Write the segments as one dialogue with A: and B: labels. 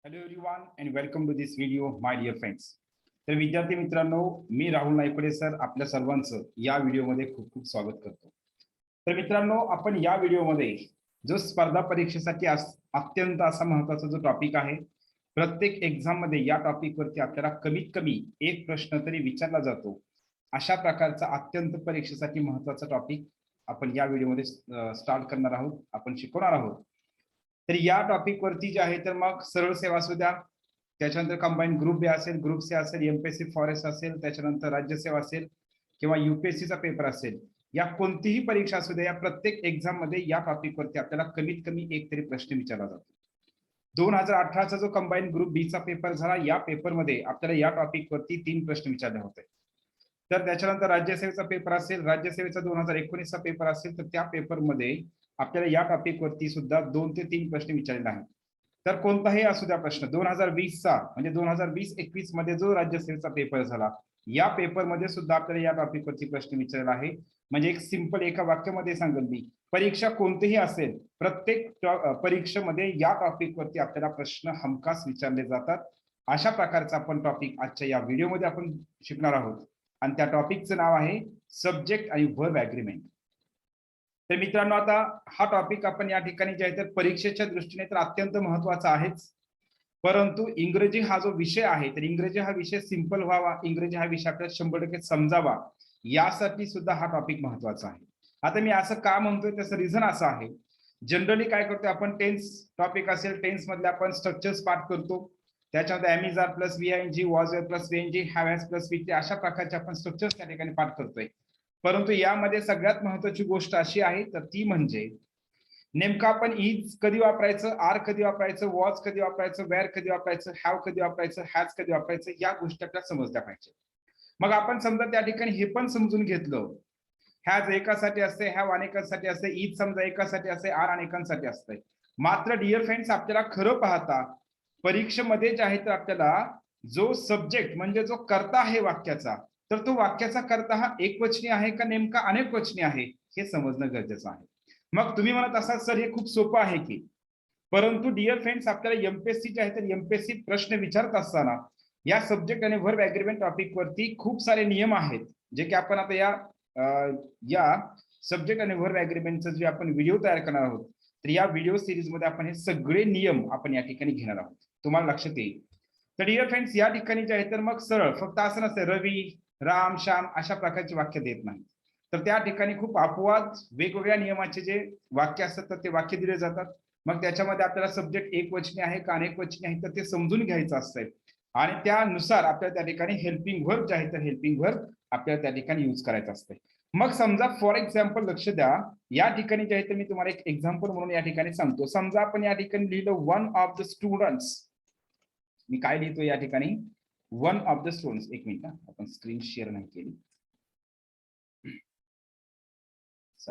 A: Hello everyone and welcome to this video my dear friends. तर विद्यार्थी मित्रांनो, मी Rahul नायपडे sir आपल्या सर्वांचं या व्हिडिओमध्ये खूप खूप स्वागत करतो. तर मित्रांनो, आपण या व्हिडिओमध्ये जो स्पर्धा परीक्षेसाठी अत्यंत असा महत्त्वाचा जो टॉपिक आहे, प्रत्येक एक्झाम मध्ये या टॉपिकवरती आपल्याला कमीत कमी एक प्रश्न तरी विचारला जातो, अशा प्रकारचा अत्यंत परीक्षेसाठी महत्त्वाचा टॉपिक आपण या व्हिडिओमध्ये स्टार्ट करणार आहोत, आपण शिकवणार आहोत. तर या टॉपिक वरती जे आहे तर मग सरळ सेवा असू द्या, त्याच्यानंतर कंबाईन ग्रुप बी असेल, ग्रुप सी असेल, एमपीएससी फॉरेस्ट असेल, त्याच्यानंतर राज्यसेवा असेल किंवा युपीएससीचा पेपर असेल, या कोणतीही परीक्षा असू द्या, या प्रत्येक एक्झाम मध्ये या टॉपिक वरती आपल्याला कमीत कमी एक तरी प्रश्न विचारला जातो. 2018चा जो कंबाईन ग्रुप बी चा पेपर झाला, या पेपरमध्ये आपल्याला या टॉपिक वरती 3 प्रश्न विचारले होते. तर त्याच्यानंतर राज्यसेवेचा पेपर असेल, राज्यसेवेचा 2019चा पेपर असेल, तर त्या पेपरमध्ये आपल्याला या टॉपिक वरती सुद्धा 2 ते 3 प्रश्न विचारलेले आहेत. तर कोणताही असू द्या प्रश्न, 2020चा म्हणजे 2020-21 मध्ये जो राज्यसेवेचा पेपर झाला, या पेपरमध्ये सुद्धा आपल्याला या टॉपिक वरती प्रश्न विचारलेला आहे. म्हणजे एक सिंपल एका वाक्यामध्ये सांगेल मी, परीक्षा कोणतीही असेल, प्रत्येक परीक्षेमध्ये या टॉपिक वरती आपल्याला प्रश्न हमखास विचारले जातात. अशा प्रकारचा आपण टॉपिक आजच्या या व्हिडिओमध्ये आपण शिकणार आहोत. आणि त्या टॉपिकचं नाव आहे सब्जेक्ट आणि व्हर्ब ॲग्रीमेंट. तर मित्रांनो, आता हा टॉपिक आपण या ठिकाणी जे आहे तर परीक्षेच्या दृष्टीने तर अत्यंत महत्त्वाचा आहेच, परंतु इंग्रजी हा जो विषय आहे, तर इंग्रजी हा विषय सिंपल व्हावा, इंग्रजी हा विषय आपल्याला 100% समजावा, यासाठी सुद्धा हा टॉपिक महत्त्वाचा आहे. आता मी असं का म्हणतोय, त्याचं रिझन असं आहे, जनरली काय करतोय आपण, टेन्स टॉपिक असेल, टेन्स मधले आपण स्ट्रक्चर्स पाठ करतो, त्याच्यामध्ये am are plus V I N G, was plus V N G, have has plus V T, अशा प्रकारचे आपण स्ट्रक्चर्स त्या ठिकाणी पाठ करतोय. परंतु यामध्ये सगळ्यात महत्त्वाची गोष्ट अशी आहे, तर ती म्हणजे नेमकं आपण इज कधी वापरायचं, आर कधी वापरायचं, वॉज कधी वापरायचं, वेअर कधी वापरायचं, हॅव कधी वापरायचं, हॅज कधी वापरायचं, या गोष्टी आपल्याला समजल्या पाहिजे. मग आपण समजा त्या ठिकाणी हे पण समजून घेतलं, हॅज एकासाठी असते, हॅव अनेकांसाठी असते, इज समजा एकासाठी असते, आर अनेकांसाठी असते. मात्र डिअर फ्रेंड्स, आपल्याला खरं पाहता परीक्षेमध्ये जे आहे तर आपल्याला जो सब्जेक्ट म्हणजे जो कर्ता आहे वाक्याचा, तर तो वाक्याचा कर्ता हा एकवचनी आहे का नेमका अनेकवचनी आहे, हे समजणं गरजेचं आहे. मग तुम्ही म्हणत असाल सर हे खूप सोपं आहे की, परंतु डिअर फ्रेंड्स, आपल्याला एमपीएससी जे आहे तर एमपीएससी प्रश्न विचारत असताना या सब्जेक्ट आणि व्हर्ब ॲग्रीमेंट टॉपिक वरती खूप सारे नियम आहेत, जे की आपण आता या सब्जेक्ट आणि व्हर्ब ॲग्रीमेंटचं जे आपण व्हिडिओ तयार करणार आहोत, तर या व्हिडिओ सिरीज मध्ये आपण हे सगळे नियम आपण या ठिकाणी घेणार आहोत, तुम्हाला लक्षात येईल. तर डिअर फ्रेंड्स, या ठिकाणी जे आहे तर मग सरळ फक्त असं नसतं रवी, राम, श्याम अशा प्रकारचे वाक्य देत नाही, तर त्या ठिकाणी खूप अपवाद वेगवेगळ्या नियमाचे जे वाक्य असतात तर ते वाक्य दिले जातात. मग त्याच्यामध्ये आपल्याला सब्जेक्ट एक वचनी आहे का अनेक वचनी आहे तर ते समजून घ्यायचं असतंय, आणि त्यानुसार आपल्याला त्या ठिकाणी हेल्पिंग व्हर्ब जे आहे तर हेल्पिंग व्हर्ब आपल्याला त्या ठिकाणी यूज करायचं असतंय. मग समजा फॉर एक्झाम्पल लक्ष द्या, या ठिकाणी जे आहे तर मी तुम्हाला एक एक्झाम्पल म्हणून या ठिकाणी सांगतो. समजा आपण या ठिकाणी लिहिलं वन ऑफ द स्टुडंट्स. मी काय लिहितो या ठिकाणी, वन ऑफ द स्टुडंट्स. एक मिनिट, आपण स्क्रीन शेअर नाही केली,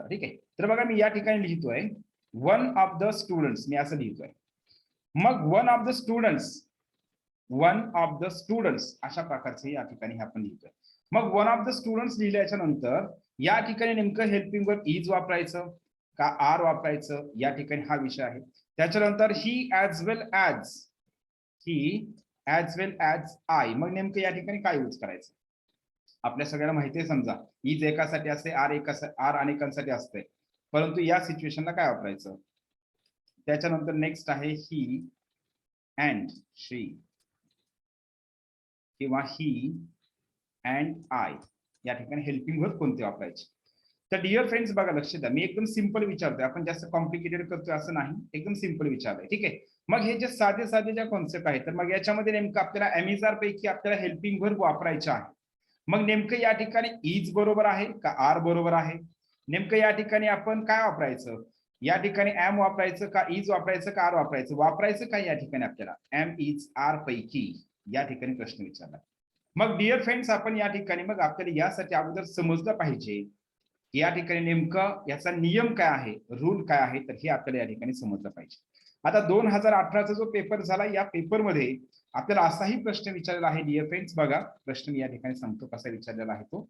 A: ठीक आहे. तर बघा मी या ठिकाणी लिहितोय वन ऑफ द स्टुडंट्स, मी असं लिहितोय. मग one of the students, one of the students अशा प्रकारचे या ठिकाणी आपण लिहितोय. मग वन ऑफ द स्टुडंट्स लिहिल्याच्या नंतर या ठिकाणी नेमकं हेल्पिंग वर्ब इज वापरायचं का आर वापरायचं, या ठिकाणी हा विषय आहे. त्याच्यानंतर he as well as, he as well as I, मग नेमकं या ठिकाणी काय यूज करायचं. आपल्या सगळ्यांना माहिती आहे, समजा इज एकासाठी असते, आर अनेकांसाठी असते, परंतु या सिच्युएशनला काय वापरायचं. त्याच्यानंतर नेक्स्ट आहे ही अँड शी किंवा ही अँड आय, या ठिकाणी हेल्पिंग वर्ब कोणते वापरायचे. तर डिअर फ्रेंड्स बघा, लक्ष द्या, मी एकदम सिंपल विचारतोय, आपण जास्त कॉम्प्लिकेटेड करतोय असं नाही, एकदम सिंपल विचारलंय, ठीक आहे. मग हे जे साधे साधे ज्या कॉन्सेप्ट आहेत, तर मग याच्यामध्ये नेमकं आपल्याला एमिजार पैकी आपल्याला हेल्पिंग वर्ब वापरायचं आहे. मग नेमकं या ठिकाणी इज बरोबर आहे का आर बरोबर आहे, नेमकं या ठिकाणी आपण काय वापरायचं, या ठिकाणी एम वापरायचं का इज वापरायचं का आर वापरायचं काय, या ठिकाणी आपल्याला एम इज आर पैकी या ठिकाणी प्रश्न विचारला. मग डिअर फ्रेंड्स, आपण या ठिकाणी मग आपल्याला यासाठी अगोदर समजलं पाहिजे या ठिकाणी नेमकं याचा नियम काय आहे, रूल काय आहे, तर हे आपल्याला या ठिकाणी समजलं पाहिजे. आता 2018चा जो पेपर झाला, या पेपरमध्ये आपल्याला असाही प्रश्न विचारलेला आहे डिअर फ्रेंड्स. बघा प्रश्न मी या ठिकाणी सांगतो कसा विचारलेला आहे तो.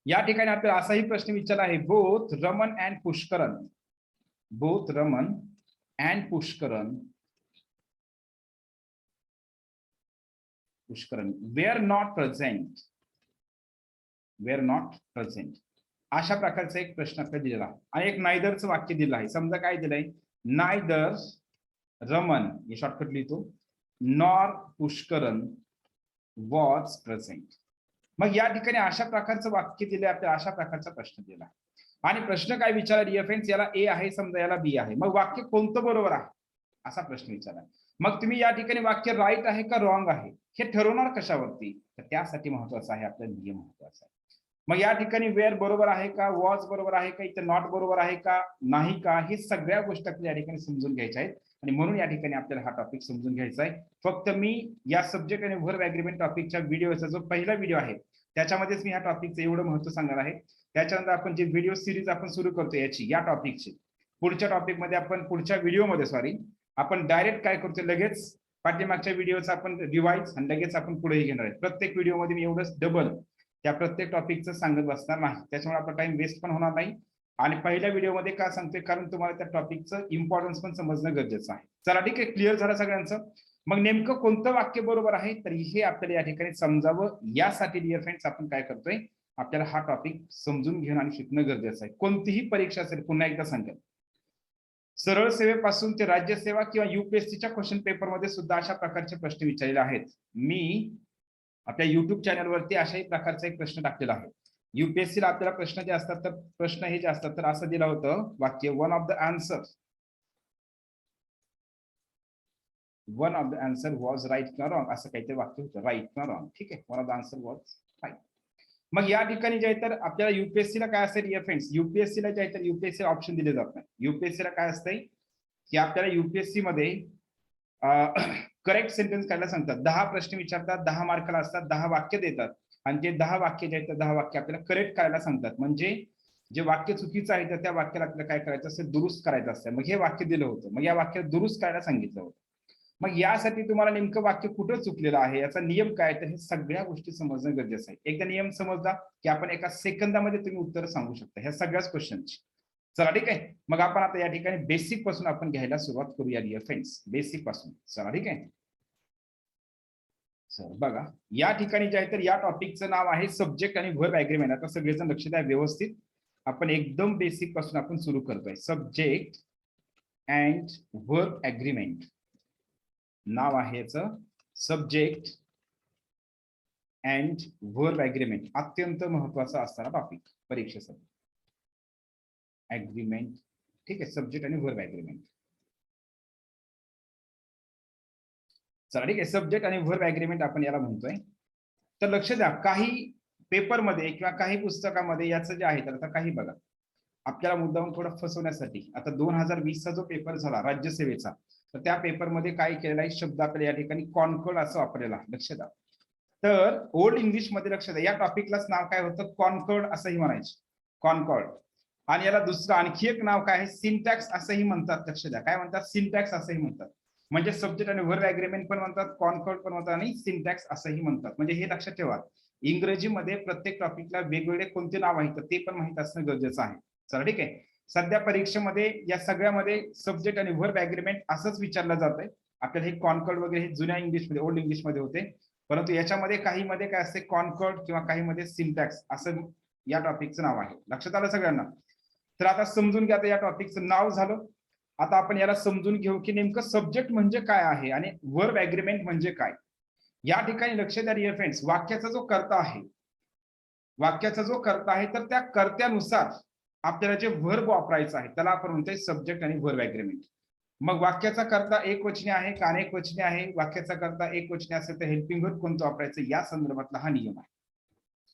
A: या ठिकाणी आपल्याला असाही प्रश्न विचारला आहे, both Raman and Pushkaran, both Raman and Pushkaran Pushkaran, were not present, were not present, अशा प्रकारचा एक प्रश्न आपल्याला दिलेला आहे. आणि एक नायदरचं वाक्य दिलं आहे. समजा काय दिलंय, नायदर रमन, हे शॉर्टकट लिहितो, नॉर पुष्करण वॉज प्रेझेंट. मग या ठिकाणी अशा प्रकारचं वाक्य दिलंय आपल्याला, अशा प्रकारचा प्रश्न दिला. आणि प्रश्न काय विचारला डिअर फ्रेंड्स, याला ए आहे समजा, याला बी आहे, मग वाक्य कोणतं बरोबर आहे असा प्रश्न विचारला. मग तुम्ही या ठिकाणी वाक्य राईट आहे का रॉंग आहे हे ठरवणार कशावरती, तर त्यासाठी महत्वाचं आहे आपला नियम महत्वाचा आहे. मग या ठिकाणी वेअर बरोबर आहे का, वॉज बरोबर आहे का, इथं नॉट बरोबर आहे का, नाही का, हे सगळ्या गोष्टी आपल्याला या ठिकाणी समजून घ्यायच्या आहेत. आणि म्हणून या ठिकाणी आपल्याला हा टॉपिक समजून घ्यायचा आहे. फक्त मी या सब्जेक्ट आणि व्हर्ब ॲग्रीमेंट टॉपिकच्या व्हिडिओचा जो पहिला व्हिडिओ आहे त्याच्यामध्येच मी ह्या टॉपिकचं एवढं महत्व सांगणार आहे. त्याच्यानंतर आपण जे व्हिडिओ सिरीज आपण सुरू करतो याची, या टॉपिकची, पुढच्या टॉपिकमध्ये आपण, पुढच्या व्हिडिओमध्ये आपण डायरेक्ट काय करतो, लगेच पाठीमागच्या व्हिडिओचा आपण रिवाइज आणि लगेच आपण पुढेही घेणार आहे. प्रत्येक व्हिडिओमध्ये मी एवढंच डबल त्या प्रत्येक टॉपिकचं सांगत बसणार नाही, त्याच्यामुळे आपला टाइम वेस्ट पण होणार नाही. आणि पहिल्या व्हिडिओमध्ये का सांगतोय, कारण तुम्हाला त्या टॉपिकचं इम्पॉर्टन्स पण समजणं गरजेचं आहे. चला ठीक आहे, क्लिअर झालं सगळ्यांचं. मग नेमकं कोणतं वाक्य बरोबर आहे तर हे आपल्याला या ठिकाणी समजावं, यासाठी डिअर फ्रेंड्स आपण काय करतोय, आपल्याला हा टॉपिक समजून घेणं आणि शिकणं गरजेचं आहे. कोणतीही परीक्षा असेल, पुन्हा एकदा सांगेल, सरळ सेवेपासून ते राज्यसेवा किंवा युपीएससीच्या क्वेश्चन पेपरमध्ये सुद्धा अशा प्रकारचे प्रश्न विचारलेले आहेत. मी आपल्या युट्यूब चॅनलवरती अशाही प्रकारचा एक प्रश्न टाकलेला आहे. युपीएससीला आपल्याला प्रश्न जे असतात, तर प्रश्न हे जे असतात, तर असं दिलं होतं वाक्य, one of the answer was right किंवा रॉंग, असं काहीतरी वाक्य होतं, राईट किंवा रॉंग. ठीक आहे, one of the answer was right. मग या ठिकाणी जे आहे तर आपल्याला युपीएससीला काय असेल डिअर फ्रेंड्स, युपीएससीला जे आहे तर युपीएससी ऑप्शन दिले जात नाही. युपीएससीला काय असतंय की आपल्याला युपीएससी मध्ये करेक्ट सेंटेन्स करायला सांगतात. 10 प्रश्न विचारतात, 10 मार्काला असतात, 10 वाक्य देतात आणि ते 10 वाक्य जे आहेत, 10 वाक्य आपल्याला करेक्ट करायला सांगतात. म्हणजे जे वाक्य चुकीचं आहे तर त्या वाक्याला आपल्याला काय करायचं असेल, दुरुस्त करायचं असतं. मग हे वाक्य दिलं होतं, मग या वाक्याला दुरुस्त करायला सांगितलं होतं. मग यासाठी तुम्हाला नेमकं वाक्य कुठं चुकलेलं आहे, याचा नियम काय, तर हे सगळ्या गोष्टी समजणं गरजेचं आहे. एकदा नियम समजला की आपण एका सेकंदामध्ये तुम्ही उत्तर सांगू शकता ह्या सगळ्याच क्वेश्चनची. चला ठीक आहे, मग आपण आता या ठिकाणी बेसिक पासून आपण घ्यायला सुरुवात करूया डिअर फ्रेंड्स, बेसिक पासून. चला ठीक आहे, बघा या ठिकाणी जे आहे तर या टॉपिकचं नाव आहे सब्जेक्ट आणि व्हर्ब ॲग्रीमेंट. आता सगळेजण लक्ष द्या व्यवस्थित, आपण एकदम बेसिक पासून आपण सुरू करतोय. सब्जेक्ट अँड व्हर्ब ॲग्रीमेंट नाव आहे याचं, सब्जेक्ट अँड व्हर्ब ॲग्रीमेंट. अत्यंत महत्वाचा असणारा टॉपिक परीक्षेसाठी, ॲग्रीमेंट. ठीक आहे, सब्जेक्ट आणि व्हर्ब ॲग्रीमेंट. चला ठीक आहे, सब्जेक्ट आणि व्हर्ब ॲग्रीमेंट आपण याला म्हणतोय. तर लक्ष द्या, काही पेपरमध्ये किंवा काही पुस्तकामध्ये याचं जे आहे तर आता काही बघा, आपल्याला मुद्दाम थोडं फसवण्यासाठी, आता 2020 चा जो पेपर झाला राज्यसेवेचा, तर त्या पेपरमध्ये काय केलेला आहे, शब्द आपल्याला या ठिकाणी कॉन्कर्ड असं वापरलेला आहे. लक्ष द्या, तर ओल्ड इंग्लिश मध्ये लक्ष द्या, या टॉपिकलाच नाव काय होतं, कॉन्कर्ड असंही म्हणायचं, कॉन्कर्ड. आणि याला दुसरं आणखी एक नाव काय आहे, सिंटॅक्स असंही म्हणतात. लक्ष द्या, काय म्हणतात, सिंटॅक्स असंही म्हणतात. म्हणजे सब्जेक्ट आणि व्हर्ब ॲग्रीमेंट पण म्हणतात, कॉन्कर्ड पण म्हणतात आणि सिंटॅक्स असंही म्हणतात. म्हणजे हे लक्षात ठेवा, इंग्रजीमध्ये प्रत्येक टॉपिकला वेगवेगळे कोणते नाव आहे तर ते पण माहित असणं गरजेचं आहे. चला ठीक आहे, सध्या परीक्षेमध्ये या सगळ्यामध्ये सब्जेक्ट आणि व्हर्ब ॲग्रीमेंट असंच विचारलं जातंय. आपल्याला हे कॉन्कर्ड वगैरे हे जुन्या इंग्लिशमध्ये, ओल्ड इंग्लिशमध्ये होते, परंतु याच्यामध्ये काही मध्ये काय असते, कॉन्कर्ड किंवा काही मध्ये सिंटॅक्स असं या टॉपिकचं नाव आहे. लक्षात आलं सगळ्यांना. तर आता समजून घ्या, आता या टॉपिकचं नाव झालं. आता आपण याला समजून घेऊ की नेमकं सब्जेक्ट म्हणजे काय आहे आणि व्हर्ब ॲग्रीमेंट म्हणजे काय. या ठिकाणी लक्ष द्या डिअर फ्रेंड्स, वाक्याचा जो कर्ता आहे, वाक्याचा जो कर्ता आहे तर त्या कर्त्यानुसार आपल्याला जे व्हर्ब वापरायचं आहे त्याला आपण म्हणतोय सब्जेक्ट आणि व्हर्ब ॲग्रीमेंट. मग वाक्याचा कर्ता एक वचनी आहे का अनेक वचनी आहे, वाक्याचा कर्ता एक वचनी असेल तर हेल्पिंग व्हर्ब कोणतं वापरायचं, या संदर्भातला हा नियम आहे.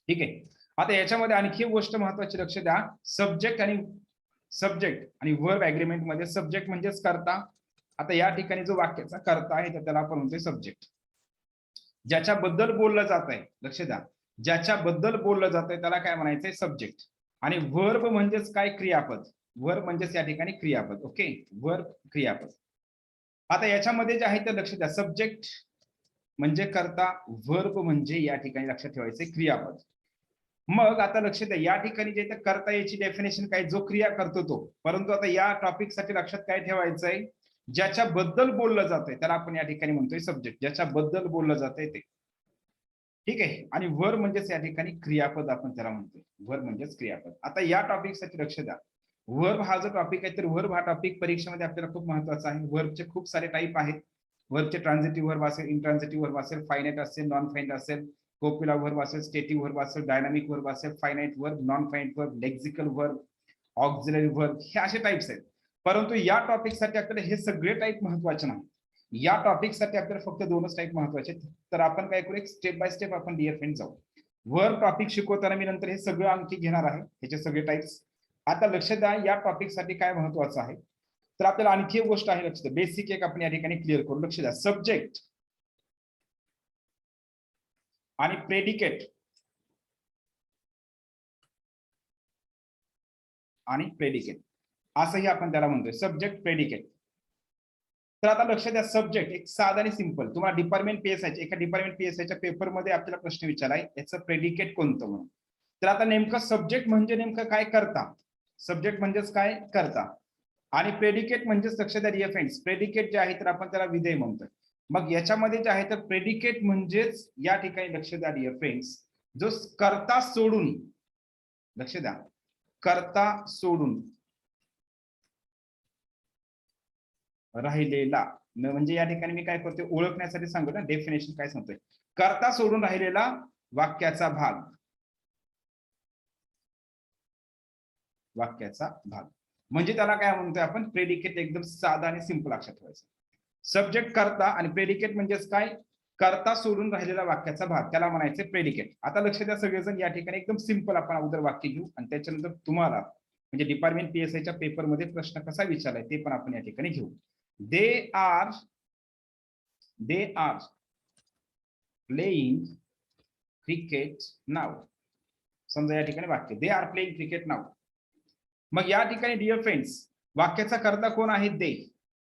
A: ठीक आहे, आता याच्यामध्ये आणखी एक गोष्ट महत्वाची लक्ष द्या, सब्जेक्ट आणि व्हर्ब ॲग्रीमेंट मध्ये सब्जेक्ट म्हणजेच कर्ता. आता या ठिकाणी जो वाक्याचा कर्ता आहे तर त्याला आपण म्हणतोय सब्जेक्ट. ज्याच्याबद्दल बोललं जात आहे, लक्ष द्या, ज्याच्याबद्दल बोललं जात आहे त्याला काय म्हणायचंय, सब्जेक्ट. आणि व्हर्ब म्हणजेच काय, क्रियापद. व्हर्ब म्हणजेच या ठिकाणी क्रियापद. ओके, व्हर्ब क्रियापद. आता याच्यामध्ये जे आहे ते लक्ष द्या, सब्जेक्ट म्हणजे कर्ता, व्हर्ब म्हणजे या ठिकाणी लक्षात ठेवायचे क्रियापद. मग आता लक्ष द्या, या ठिकाणी जे कर्ता याची डेफिनेशन काय, जो क्रिया करतो तो. परंतु आता या टॉपिक साठी लक्षात काय ठेवायचंय, ज्याच्याबद्दल बोललं जातंय त्याला आपण या ठिकाणी म्हणतोय सब्जेक्ट, ज्याच्याबद्दल बोललं जातंय ते. ठीक आहे. आणि वर म्हणजेच या ठिकाणी क्रियापद आपण त्याला म्हणतोय. वर म्हणजेच क्रियापद. आता या टॉपिकसाठी लक्ष द्या. वर्ब हा जो टॉपिक आहे तर वर्ब हा टॉपिक परीक्षेमध्ये आपल्याला खूप महत्वाचा आहे. वर्बचे खूप सारे टाईप आहेत. वर्बचे ट्रान्झिटिव्ह वर्ब असेल, इंट्रान्झिटिव्ह वर्ब असेल, फायनाइट असेल, नॉन फायनाइट असेल, कोपिला वर्ब असेल, स्टेटिव्ह वर्ब असेल, डायनामिक वर्ब असेल, finite verb, non finite verb, lexical verb, auxiliary verb, हे असे टाइप्स आहेत. परंतु या टॉपिकसाठी आपल्याला हे सगळे टाईप महत्वाचे नाही. या टॉपिकसाठी आपल्याला फक्त दोनच टाईप महत्वाचे. तर आपण काय करू, एक स्टेप बाय स्टेप आपण डिअर फ्रेंड जाऊ. वर्ब टॉपिक शिकवताना मी नंतर हे सगळं आणखी घेणार आहे, ह्याचे सगळे टाइप्स. आता लक्ष द्या या टॉपिकसाठी काय महत्वाचं आहे. तर आपल्याला आणखी एक गोष्ट आहे, लक्ष द्या. बेसिक एक आपण या ठिकाणी क्लिअर करू. लक्ष द्या, सब्जेक्ट आणि प्रेडिकेट आणि प्रेडिकेट असंही आपण त्याला म्हणतोय, सब्जेक्ट प्रेडिकेट. तर आता लक्ष द्या, सब्जेक्ट एक साधा आणि सिंपल. तुम्हाला डिपार्टमेंट पीएसआय एका डिपार्टमेंट पीएसआयच्या पेपरमध्ये आपल्याला प्रश्न विचारलाय, याचं प्रेडिकेट कोणतं म्हणून. तर आता नेमकं सब्जेक्ट म्हणजे नेमकं काय करता. सब्जेक्ट म्हणजेच काय करता आणि प्रेडिकेट म्हणजेच लक्ष द्या डिअर फ्रेंड्स, प्रेडिकेट जे आहे तर आपण त्याला विधेय म्हणतोय. मग याच्यामध्ये जे आहे तर प्रेडिकेट म्हणजेच या ठिकाणी लक्ष द्या डिअर फ्रेंड्स, जो करता सोडून, लक्ष द्या, करता सोडून राहिलेला, म्हणजे या ठिकाणी मी काय करतोय ओळखण्यासाठी सांगतो ना, डेफिनेशन काय सांगतोय, करता सोडून राहिलेला वाक्याचा भाग, वाक्याचा भाग म्हणजे त्याला काय म्हणतोय आपण, प्रेडिकेट. एकदम साधा आणि सिंपल लक्षात ठेवायचं. सब्जेक्ट करता आणि प्रेडिकेट म्हणजेच काय, करता सोडून राहिलेला वाक्याचा भाग, त्याला म्हणायचे प्रेडिकेट. आता लक्ष द्या सगळेजण, या ठिकाणी एकदम सिंपल आपण अगोदर वाक्य घेऊ आणि त्याच्यानंतर तुम्हाला म्हणजे डिपार्टमेंट पीएसआयच्या पेपरमध्ये प्रश्न कसा विचारलाय ते पण आपण या ठिकाणी घेऊ. दे आर प्लेइंग क्रिकेट नाव. समजा या ठिकाणी वाक्य, दे आर प्लेइंग क्रिकेट नाव. मग या ठिकाणी डिअर फ्रेंड्स, वाक्याचा कर्ता कोण आहे, दे.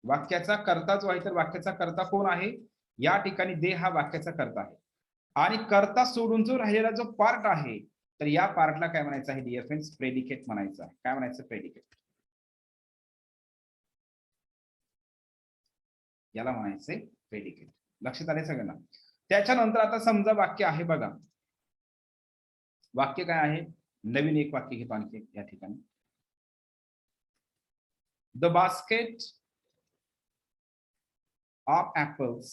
A: वाक्याचा कर्ता जो आहे तर वाक्याचा कर्ता कोण आहे, या ठिकाणी दे हा वाक्याचा कर्ता आहे. आणि कर्ता सोडून जो राहिलेला जो पार्ट आहे तर या पार्टला काय म्हणायचं आहे डिअर फ्रेंड्स, प्रेडिकेट म्हणायचं आहे. काय म्हणायचं, प्रेडिकेट. याला म्हणायचंय प्रेडिकेट. लक्षात आले सगळ्यांना. त्याच्यानंतर आता समजा वाक्य आहे बघा, वाक्य काय आहे, नवीन एक वाक्य घेतो आणखी या ठिकाणी. The basket of apples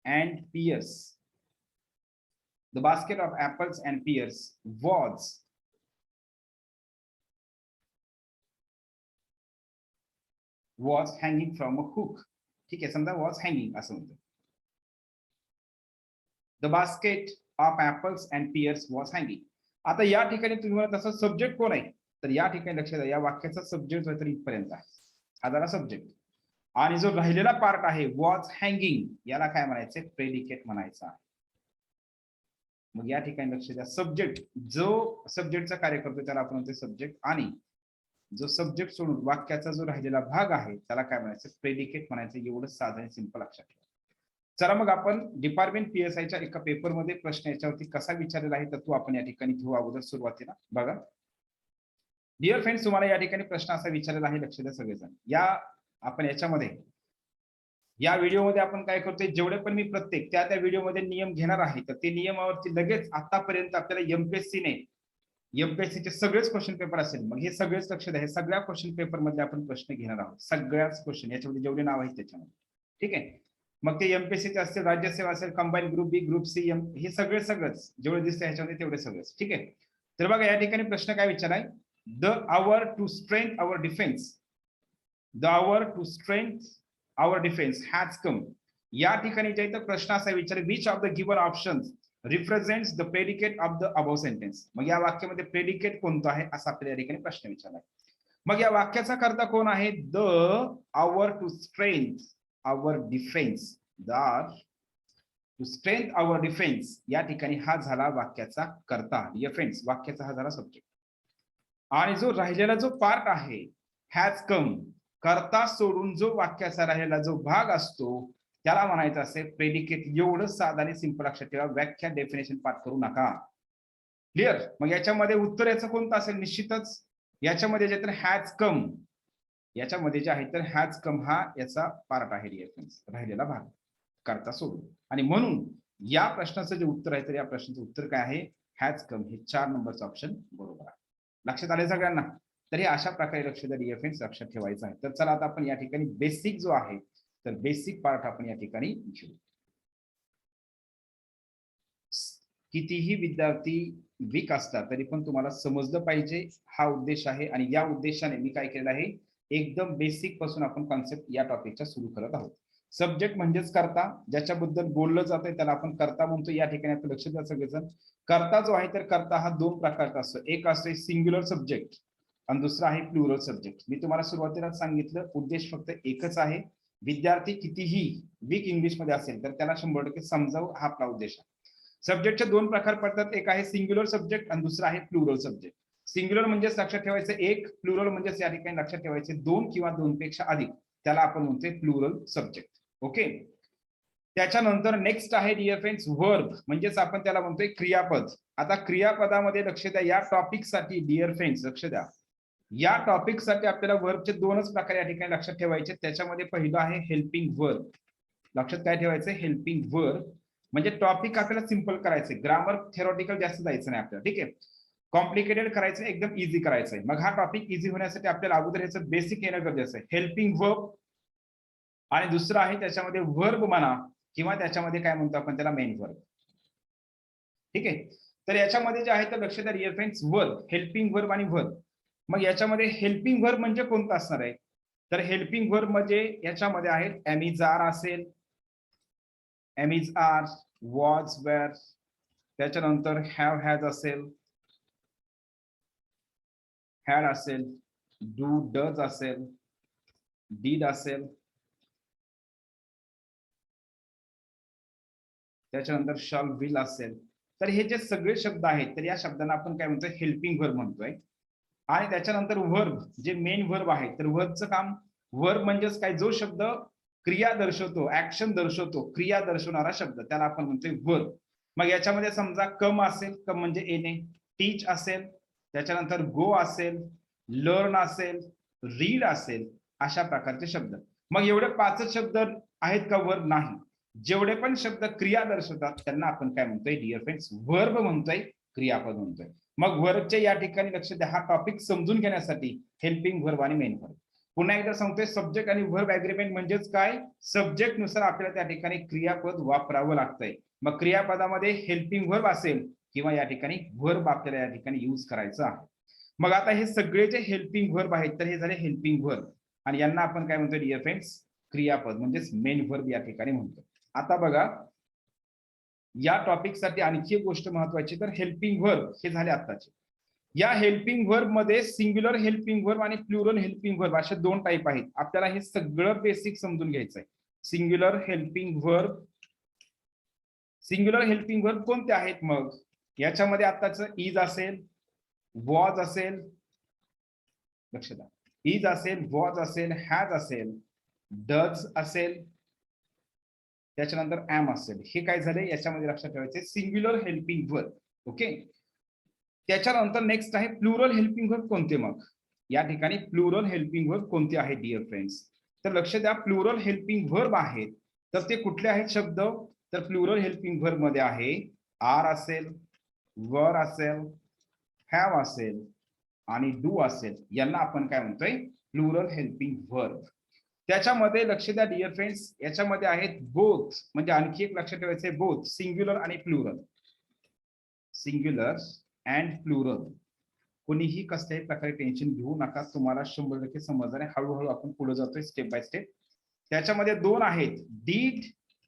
A: and pears, the basket of apples and pears was hanging from a hook. ठीक आहे, समजा was hanging असं म्हणतो. The basket of apples and pears was hanging. आता या ठिकाणी तुम्ही तसं सब्जेक्ट कोण आहे तर या ठिकाणी लक्ष द्या, या वाक्याचा सब्जेक्ट जो आहे तर इथपर्यंत आहे, हा झाला सब्जेक्ट. आणि जो राहिलेला पार्ट आहे वॉज हँगिंग, याला काय म्हणायचे, प्रेडिकेट म्हणायचा आहे. मग या ठिकाणी लक्ष द्या, सब्जेक्ट जो सब्जेक्टचा कार्य करतो त्याला आपण म्हणतो सब्जेक्ट, आणि जो सब्जेक्ट सोडून वाक्याचा जो राहिलेला भाग आहे त्याला काय म्हणायचं, प्रेडिकेट म्हणायचं. एवढं साधं आणि सिंपल लक्षात ठेवा. चला मग आपण डिपार्टमेंट पीएसआयच्या एका पेपरमध्ये प्रश्न याच्यावरती कसा विचारलेला आहे तर तो आपण या ठिकाणी घेऊ. अगोदर सुरुवातीला बघा डिअर फ्रेंड्स, तुम्हाला या ठिकाणी प्रश्न असा विचारलेला आहे, लक्ष द्या सगळेजण. या आपण याच्यामध्ये या व्हिडिओमध्ये आपण काय करतोय, जेवढे पण मी प्रत्येक त्या व्हिडिओमध्ये नियम घेणार आहे तर ते नियमावरती लगेच आतापर्यंत आपल्याला एमपीएससीचे सगळेच क्वेश्चन पेपर असेल, मग हे सगळेच लक्ष द्या, हे सगळ्या क्वेश्चन पेपर मध्ये आपण प्रश्न घेणार आहोत. सगळ्याच क्वेश्चन याच्यामध्ये जेवढे नाव आहेत त्याच्यामध्ये, ठीक आहे. मग ते एमपीएससीचे असतील, राज्यसेवा असेल, कंबाईन ग्रुप बी, ग्रुप सी, हे सगळंच जेवढे दिसते ह्याच्यामध्ये तेवढे सगळेच, ठीक आहे. तर बघा या ठिकाणी प्रश्न काय विचाराय, the hour to strength our defence, the hour to strength our defence has come. या ठिकाणी जे तर प्रश्न असा विचार, which of the given options represents the predicate of the above sentence. मग या वाक्यामध्ये प्रेडिकेट कोणतं आहे असा आपल्याला या ठिकाणी प्रश्न विचारलाय. मग या वाक्याचा कर्ता कोण आहे, the hour to strength our defence, the to strength our defence, या ठिकाणी हा झाला वाक्याचा कर्ता. डिअर फ्रेंड्स, वाक्याचा हा झाला सब्जेक्ट. आणि जो राहिलेला जो पार्ट आहे हॅज कम, कर्ता सोडून जो वाक्याचा राहिलेला जो भाग असतो त्याला म्हणायचं असेल प्रेडिकेट. एवढं साधा आणि सिंपल लक्षात ठेवा, व्याख्या डेफिनेशन पाठ करू नका. क्लिअर. मग याच्यामध्ये उत्तर याचं कोणतं असेल, निश्चितच याच्यामध्ये जे तर हॅज कम, याच्यामध्ये जे आहे तर हॅज कम हा याचा पार्ट आहे डिअर फ्रेंड्स, राहिलेला भाग. करता सोडून. आणि म्हणून या प्रश्नाचं जे उत्तर आहे तर या प्रश्नाचं उत्तर काय आहे, हॅज कम, हे 4 नंबरचं ऑप्शन बरोबर आहे. लक्षात आले सगळ्यांना? तर हे अशा प्रकारे लक्ष द्या डिअर फ्रेंड्स, लक्षात ठेवायचं आहे. तर चला आता आपण या ठिकाणी बेसिक जो आहे तर बेसिक पार्ट आपण या ठिकाणी घेऊ. कितीही विद्यार्थी वीक असतात तरी पण तुम्हाला समजलं पाहिजे हा उद्देश आहे. आणि या उद्देशाने मी काय केलं आहे, एकदम बेसिक पासून आपण कॉन्सेप्ट या टॉपिकच्या सुरू करत आहोत. सब्जेक्ट म्हणजेच कर्ता, ज्याच्याबद्दल बोललं जातंय त्याला आपण कर्ता म्हणतो. या ठिकाणी आपण लक्ष द्या सगळेजण. कर्ता जो आहे तर कर्ता हा 2 प्रकारचा असतो. एक असतो सिंग्युलर सब्जेक्ट आणि दुसरा आहे प्लुरल सब्जेक्ट. मी तुम्हाला सुरुवातीलाच सांगितलं उद्देश फक्त एकच आहे. विद्यार्थी कितीही वीक इंग्लिश मध्ये असेल तर त्याला 100% समजावं हा आपला उद्देश आहे. सब्जेक्टचे 2 प्रकार पडतात. एक आहे सिंग्युलर सब्जेक्ट आणि दुसरा आहे प्लुरल सब्जेक्ट. सिंग्युलर म्हणजे लक्षात ठेवायचं एक, प्लुरल म्हणजे या ठिकाणी लक्षात ठेवायचे 2 किंवा 2 पेक्षा अधिक, त्याला आपण म्हणतोय प्लुरल सब्जेक्ट. ओके. त्याच्यानंतर नेक्स्ट आहे डिअर फ्रेंड्स वर्ब, म्हणजेच आपण त्याला म्हणतोय क्रियापद. आता क्रियापदामध्ये लक्ष द्या, या टॉपिक साठी डिअर फ्रेंड्स लक्ष द्या, या टॉपिक साठी आपल्याला वर्बचे 2च प्रकार या ठिकाणी लक्षात ठेवायचे. त्याच्यामध्ये पहिलं आहे हेल्पिंग वर्ब. लक्षात काय ठेवायचं, हेल्पिंग वर्ब म्हणजे टॉपिक आपल्याला सिंपल करायचंय, ग्रामर थेरॉटिकल जास्त जायचं नाही आपल्याला. ठीक आहे, कॉम्प्लिकेटेड करायचं, एकदम इझी करायचं आहे. मग हा टॉपिक इझी होण्यासाठी आपल्याला अगोदर याचं बेसिक येणं गरजेचं आहे. हेल्पिंग वर्ब आणि दुसरं आहे त्याच्यामध्ये वर्ब म्हणा किंवा त्याच्यामध्ये काय म्हणतो आपण त्याला मेन वर्ब. ठीक आहे, तर याच्यामध्ये जे आहे तर लक्ष द्या dear friends, verb, helping verb आणि वर्ब. मग याच्यामध्ये हेल्पिंग वर्ब म्हणजे कोणता असणार आहे, तर हेल्पिंग वर्ब म्हणजे याच्यामध्ये आहेत एम इज आर असेल, am is are, was, were, त्याच्यानंतर हॅव हॅज असेल, हॅड असेल, डू डज असेल, डीड असेल, त्याच्यानंतर शॉल विल असेल. तर हे जे सगळे शब्द आहेत तर या शब्दांना आपण काय म्हणतोय, हेल्पिंग वर्ब म्हणतोय. आणि त्याच्यानंतर वर्ब जे मेन वर्ब आहे, तर वर्बचं काम, वर्ब म्हणजेच काय, जो शब्द क्रिया दर्शवतो, ऍक्शन दर्शवतो, क्रिया दर्शवणारा शब्द, त्याला आपण म्हणतोय वर्ब. मग याच्यामध्ये समजा कम असेल, कम म्हणजे येणे, टीच असेल, त्याच्यानंतर गो असेल, लर्न असेल, रीड असेल, अशा प्रकारचे शब्द. मग एवढे 5च शब्द आहेत का वर्ब? नाही. जेवढे पण शब्द क्रिया दर्शवतात त्यांना आपण काय म्हणतोय डिअर फ्रेंड्स, वर्ब म्हणतोय, क्रियापद म्हणतोय. मग वर्बच्या या ठिकाणी लक्ष द्या, हा टॉपिक समजून घेण्यासाठी हेल्पिंग वर्ब आणि मेन वर्ब. पुन्हा एकदा सांगतोय, सब्जेक्ट आणि वर्ब अग्रीमेंट म्हणजेच काय, सब्जेक्ट नुसार आपल्याला त्या ठिकाणी क्रियापद वापरावं लागतंय. मग क्रियापदामध्ये हेल्पिंग वर्ब असेल किंवा या ठिकाणी वर्ब आपल्याला या ठिकाणी यूज करायचं आहे. मग आता हे सगळे जे हेल्पिंग वर्ब आहेत तर हे झाले हेल्पिंग वर्ब आणि यांना आपण काय म्हणतो डिअर फ्रेंड्स, क्रियापद म्हणजेच मेन वर्ब या ठिकाणी म्हणतो. आता बघा, या टॉपिक साठी आणखी एक गोष्ट महत्वाची, तर हेल्पिंग वर्ब हे झाले आत्ताचे. या हेल्पिंग वर्ब मध्ये सिंग्युलर हेल्पिंग वर्ब आणि प्लुरल हेल्पिंग वर्ब असे 2 टाईप आहेत. आपल्याला हे सगळं बेसिक समजून घ्यायचंय. Singular helping verb, singular helping verb कोणते आहेत? मग याच्यामध्ये आत्ताच इज असेल, वॉज असेल, लक्ष द्या, इज असेल, वॉज असेल, हॅज असेल, डज असेल, त्याच्यानंतर एम असेल. हे काय झाले याच्यामध्ये लक्षात ठेवायचे सिंग्युलर हेल्पिंग वर्ब. ओके. त्याच्यानंतर नेक्स्ट आहे प्लुरल हेल्पिंग वर्ब. कोणते मग या ठिकाणी प्लुरल हेल्पिंग वर्ब कोणते आहे डिअर फ्रेंड्स? तर लक्ष द्या, प्लुरल हेल्पिंग वर्ब आहेत तर ते कुठले आहेत शब्द? तर प्लुरल हेल्पिंग वर्ब मध्ये आहे आर असेल, वर असेल, हॅव असेल आणि डू असेल. यांना आपण काय म्हणतोय, प्लुरल हेल्पिंग वर्ब. त्याच्यामध्ये लक्ष द्या डिअर फ्रेंड्स, याच्यामध्ये आहेत बोथ, म्हणजे आणखी एक लक्षात ठेवायचे, बोथ सिंग्युलर आणि प्लुरल, सिंग्युलर अँड प्लुरल. कोणीही कसल्याही प्रकारे टेन्शन घेऊ नका, तुम्हाला 100% समजणार आहे. हळूहळू आपण पुढे जातोय स्टेप बाय स्टेप. त्याच्यामध्ये 2 आहेत, डीड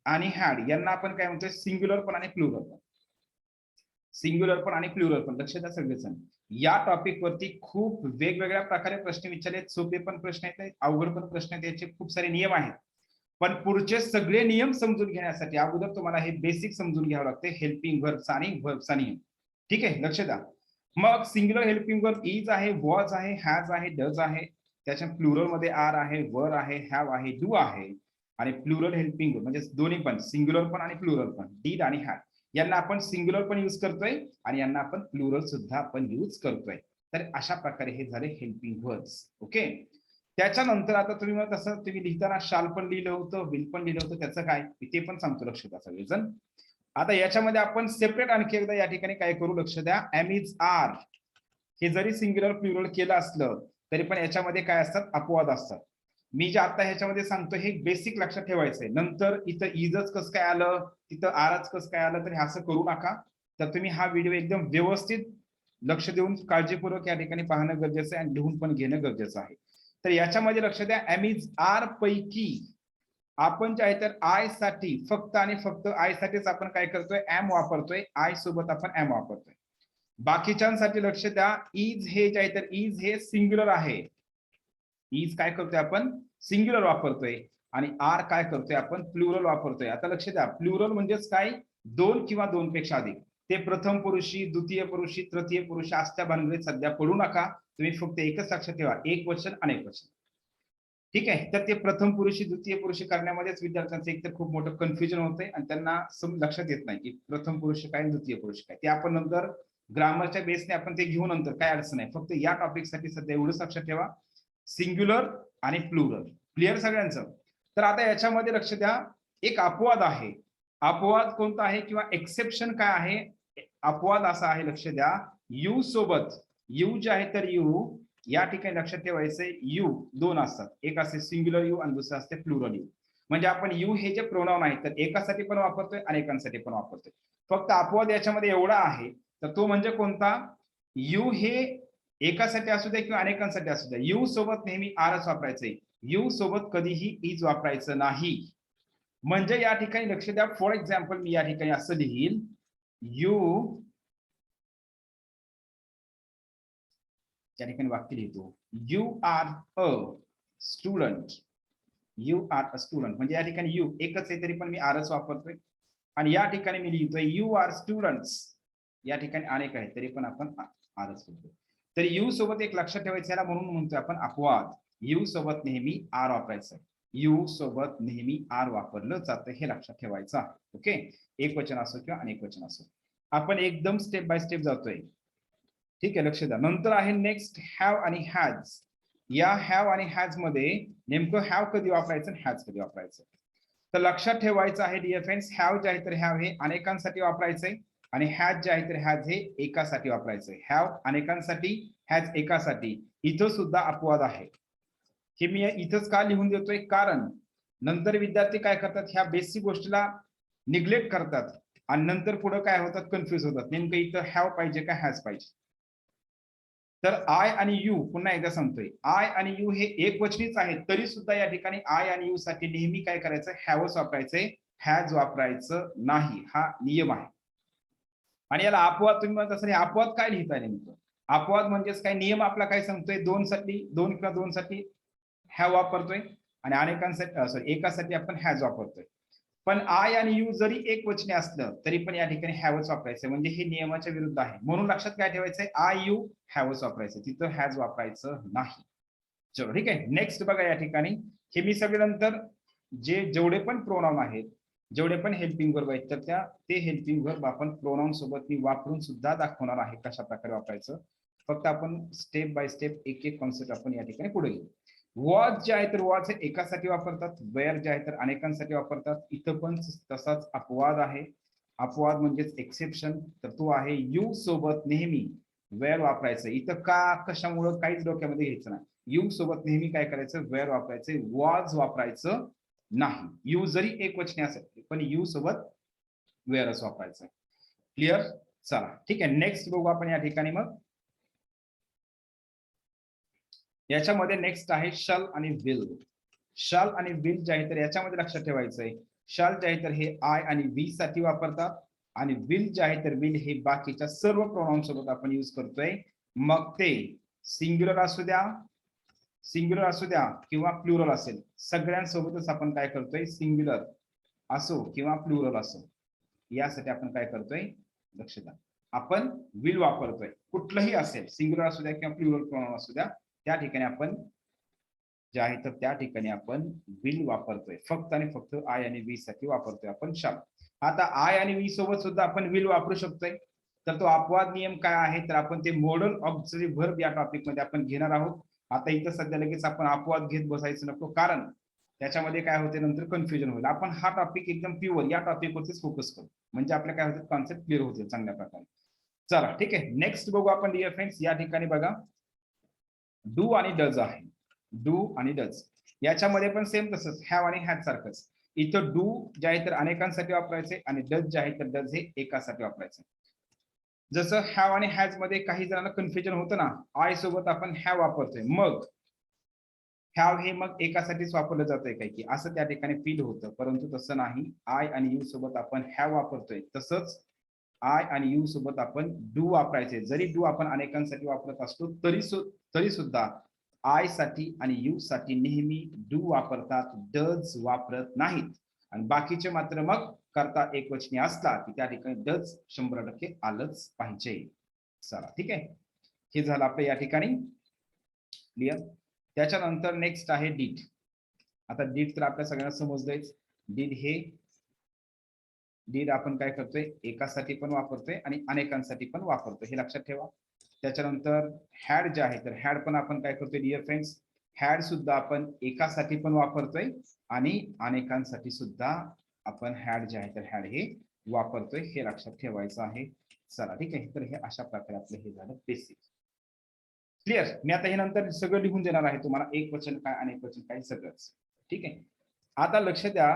A: आणि हॅड. यांना आपण काय म्हणतोय, सिंग्युलर पण आणि प्लुरल पण, सिंग्युलर पण आणि प्लुरल पण. लक्ष द्या सगळेजण, या टॉपिक वरती खूप वेगवेगळ्या प्रकारे प्रश्न विचारले, सोपे पण प्रश्न आहेत, अवघड पण प्रश्न आहेत, याचे खूप सारे नियम आहेत. पण पुढचे सगळे नियम समजून घेण्यासाठी अगोदर तुम्हाला हे बेसिक समजून घ्यावं लागते, हेल्पिंग वर्बचा आणि वर्बचा नियम. ठीक आहे, लक्ष द्या. मग सिंग्युलर हेल्पिंग वर्ब इज आहे, वॉज आहे, हॅज आहे, डज आहे, त्याच्या प्लुरल मध्ये आर आहे, वर आहे, हॅव आहे, डू आहे. आणि प्लुरल हेल्पिंग वर्ब म्हणजे दोन्ही पण, सिंग्युलर पण आणि प्लुरल पण, डीड आणि हॅड. यांना आपण सिंग्युलर पण यूज करतोय आणि यांना आपण प्लुरल सुद्धा आपण यूज करतोय. तर अशा प्रकारे हे झाले हेल्पिंग वर्ब्स. ओके. त्याच्यानंतर आता तुम्ही मग तसं तुम्ही लिहिताना शाल पण लिहिलं होतं, विल पण लिहिलं होतं, त्याचं काय ते पण सांगतो, लक्ष द्या सगळेजण. आता याच्यामध्ये आपण सेपरेट आणखी एकदा या ठिकाणी काय करू, लक्ष द्या. एम इज आर हे जरी सिंग्युलर प्लुरल केलं असलं तरी पण याच्यामध्ये काय असतात, अपवाद असतात. मी जे आता ह्याच्यामध्ये सांगतो हे बेसिक लक्षात ठेवायचंय. नंतर इथं इजच कसं काय आलं, तिथं आरच कसं काय आलं, तर हे असं करू नका. तर तुम्ही हा व्हिडिओ एकदम व्यवस्थित लक्ष देऊन काळजीपूर्वक या ठिकाणी पाहणं गरजेचं आहे आणि लिहून पण घेणं गरजेचं आहे. तर याच्यामध्ये लक्ष द्या, एम इज आर पैकी आपण जे आहे तर आय साठी फक्त आणि फक्त आय साठीच आपण काय करतोय, एम वापरतोय. आय सोबत आपण एम वापरतोय. बाकीच्यांसाठी लक्ष द्या, इज हे जे आहे तर इज हे सिंग्युलर आहे. इज काय करतोय आपण, सिंग्युलर वापरतोय. आणि आर काय करतोय आपण, प्लुरल वापरतोय. आता लक्ष द्या, प्लुरल म्हणजेच काय, दोन किंवा दोन पेक्षा अधिक. ते प्रथम पुरुषी, द्वितीय पुरुषी, तृतीय पुरुषी असत्या भानगडीत सध्या पडू नका. तुम्ही फक्त एकच लक्षात ठेवा, एक वचन अनेक वचन. ठीक आहे. तर ते प्रथम पुरुषी द्वितीय पुरुषी करण्यामध्येच विद्यार्थ्यांचं एकतर खूप मोठं कन्फ्युजन होतंय आणि त्यांना लक्षात येत नाही की प्रथम पुरुष काय द्वितीय पुरुष काय. ते आपण नंतर ग्रामरच्या बेसने आपण ते घेऊ, नंतर काय अडचण नाही. फक्त या टॉपिकसाठी सध्या एवढंच लक्षात ठेवा, सिंग्युलर आणि प्लुरल. क्लिअर सगळ्यांचं. तर आता याच्यामध्ये लक्ष द्या, एक अपवाद आहे. अपवाद कोणता आहे किंवा एक्सेप्शन काय आहे, अपवाद असा आहे, लक्ष द्या. यू सोबत, यू जे आहे तर यू या ठिकाणी लक्षात ठेवायचंय, यू दोन असतात. एक असते सिंग्युलर यू आणि दुसरं असते प्लुरल यू. म्हणजे आपण यू हे जे प्रोनाउन आहे तर एकासाठी पण वापरतोय, अनेकांसाठी पण वापरतोय. फक्त अपवाद याच्यामध्ये एवढा आहे, तर तो म्हणजे कोणता, यू हे एकासाठी असू द्या किंवा अनेकांसाठी असू द्या, यू सोबत नेहमी आरच वापरायचंय. यू सोबत कधीही इज वापरायचं नाही. म्हणजे या ठिकाणी लक्ष द्या, फॉर एक्झाम्पल मी या ठिकाणी असं लिहील, यू, त्या ठिकाणी वाक्य लिहितो, you are a student. You are a student म्हणजे या ठिकाणी यू एकच आहे तरी पण मी आरच वापरतोय. आणि या ठिकाणी मी लिहितोय यू आर स्टुडंट्स, या ठिकाणी अनेक आहे तरी पण आपण आरच करतोय. तर यू सोबत एक लक्षात ठेवायचं, याला म्हणून म्हणतोय आपण अपवाद. यू सोबत नेहमी आर वापरायचं. यू सोबत नेहमी आर वापरलं जातं, हे लक्षात ठेवायचं आहे. ओके. एक वचन असो किंवा अनेक वचन असो. आपण एकदम स्टेप बाय स्टेप जातोय. ठीक आहे, लक्ष द्या. नंतर आहे नेक्स्ट हॅव आणि हॅज. या हॅव आणि हॅज मध्ये नेमकं हॅव कधी वापरायचं आणि हॅज कधी वापरायचं, तर लक्षात ठेवायचं आहे डिअर फ्रेंड्स. हॅव जे आहे तर हॅव हे अनेकांसाठी वापरायचंय आणि हॅज जे आहे तर हॅज हे एकासाठी वापरायचंय. हॅव अनेकांसाठी, हॅज एकासाठी. इथं सुद्धा अपवाद आहे. हे मी इथंच का लिहून देतोय, कारण नंतर विद्यार्थी काय करतात, ह्या बेसिक गोष्टीला निग्लेक्ट करतात आणि नंतर पुढे काय होतात, कन्फ्युज होतात. नेमकं इथं हॅव पाहिजे का हॅज पाहिजे. तर आय आणि यू, पुन्हा एकदा सांगतोय, आय आणि यू हे एक वचनीच आहेत तरी सुद्धा या ठिकाणी आय आणि यू साठी नेहमी काय करायचं, हॅवच वापरायचंय, हॅज वापरायचं नाही. हा नियम आहे. आणि याला अपवाद तुम्ही म्हणत असाल, अपवाद काय लिहिताय नेमकं. अपवाद म्हणजेच काय, नियम आपला काय सांगतोय, दोन साठी, दोन किंवा दोन साठी हॅव वापरतोय आणि अनेकांसाठी सॉरी एकासाठी आपण हॅज वापरतोय. पण आय आणि यू जरी एक वचने असलं तरी पण या ठिकाणी हॅवच वापरायचं, म्हणजे हे नियमाच्या विरुद्ध आहे. म्हणून लक्षात काय ठेवायचंय, आय यू हॅवच वापरायचं, तिथं हॅज वापरायचं नाही. चलो ठीक आहे. नेक्स्ट बघा या ठिकाणी, हे मी सगळे नंतर जेवढे पण प्रोनाउन आहेत, जेवढे पण हेल्पिंग वर्ब आहेत, तर ते हेल्पिंग वर्ब आपण प्रोनाउन सोबत मी वापरून सुद्धा दाखवणार आहे कशा प्रकारे वापरायचं. फक्त आपण स्टेप बाय स्टेप एक एक कॉन्सेप्ट आपण या ठिकाणी पुढे घेऊ. वॉच जे आहे तर वॉच हे एकासाठी वापरतात, वेअर जे आहे तर अनेकांसाठी वापरतात. इथं पण तसाच अपवाद आहे. अपवाद म्हणजेच एक्सेप्शन, तर तो आहे यू सोबत नेहमी वेअर वापरायचं. इथं का कशामुळं काहीच डोक्यामध्ये घ्यायचं नाही. यू सोबत नेहमी काय करायचं, वेअर वापरायचं, वॉज वापरायचं नाही. यू जरी एक वचने असेल पण यू सोबत वेअरच वापरायचं. क्लिअर. चला ठीक आहे, नेक्स्ट बघू आपण या ठिकाणी. मग याच्यामध्ये नेक्स्ट आहे शल आणि विल. शल आणि विल जे आहे तर याच्यामध्ये लक्षात ठेवायचंय, शल जे आहे तर हे आय आणि वी साठी वापरतात आणि विल जे आहे तर विल हे बाकीच्या सर्व प्रोनाउन सोबत आपण यूज करतोय. मग ते सिंग्युलर असू द्या, सिंग्युलर असू द्या किंवा प्लुरल असेल, सगळ्यांसोबतच आपण काय करतोय, सिंग्युलर असो किंवा प्लुरल असो, यासाठी आपण काय करतोय, लक्ष द्या, आपण विल वापरतोय. कुठलंही असेल, सिंग्युलर असू द्या किंवा प्लुरल प्रोनाउन असू द्या, त्या ठिकाणी आपण जे आहे तर त्या ठिकाणी आपण विल वापरतोय. फक्त आणि फक्त आय आणि वी साठी वापरतोय आपण शाल. आता आय आणि वी सोबत सुद्धा आपण विल वापरू शकतोय. तर तो अपवाद नियम काय आहे, तर आपण ते मॉडल ऑब्झर्व्ह वर्ब या टॉपिक मध्ये आपण घेणार आहोत. आता इथं सध्या लगेच आपण अपवाद घेत बसायचं नको, कारण त्याच्यामध्ये काय होते नंतर कन्फ्युजन होईल. आपण हा टॉपिक एकदम प्युअर या टॉपिकवरतीच फोकस करू, म्हणजे आपल्या काय होते कॉन्सेप्ट क्लिअर होतील चांगल्या प्रकारे. चला ठीक आहे, नेक्स्ट बघू आपण डिअर फ्रेंड्स. या ठिकाणी बघा डू आणि डज आहे. डू आणि डज याच्यामध्ये पण सेम तसंच हॅव आणि हॅज सारखंच. इथं डू जे आहे तर अनेकांसाठी वापरायचे आणि डज जे आहे तर डज हे एकासाठी वापरायचे. जसं हॅव आणि हॅज मध्ये काही जणांना कन्फ्युजन होतं ना, आय सोबत आपण हॅव वापरतोय, मग हॅव हे मग एकासाठीच वापरलं जातंय काय की असं त्या ठिकाणी फील होतं, परंतु तसं नाही. आय आणि यू सोबत आपण हॅव वापरतोय, तसंच आय आणि यू सोबत आपण डू वापरायचे. जरी डू आपण अनेकांसाठी वापरत असतो तरी सुद्धा आय साठी आणि यू साठी नेहमी डू वापरतात, डज वापरत नाहीत. आणि बाकीचे मात्र मग करता एकवचनी असला की त्या ठिकाणी डज 100% आलंच पाहिजे. चला ठीक आहे, हे झालं आपलं या ठिकाणी क्लिअर. त्याच्यानंतर नेक्स्ट आहे डीड. आता डीड तर आपल्या सगळ्यांना समजलंयच. डीड आपण काय करतोय, एकासाठी पण वापरतोय आणि अनेकांसाठी पण वापरतोय, हे लक्षात ठेवा. त्याच्यानंतर हॅड जे आहे तर हॅड पण आपण काय करतोय डिअर फ्रेंड्स, हॅड सुद्धा आपण एकासाठी पण वापरतोय आणि अनेकांसाठी सुद्धा आपण हॅड जे आहे तर हॅड हे वापरतोय, हे लक्षात ठेवायचं आहे. चला ठीक आहे, तर हे अशा प्रकारे आपलं हे झालं बेसिक क्लिअर. मी आता हे नंतर सगळं लिहून देणार आहे तुम्हाला, एक वचन काय अनेक वचन काय सगळंच. ठीक आहे, आता लक्ष द्या.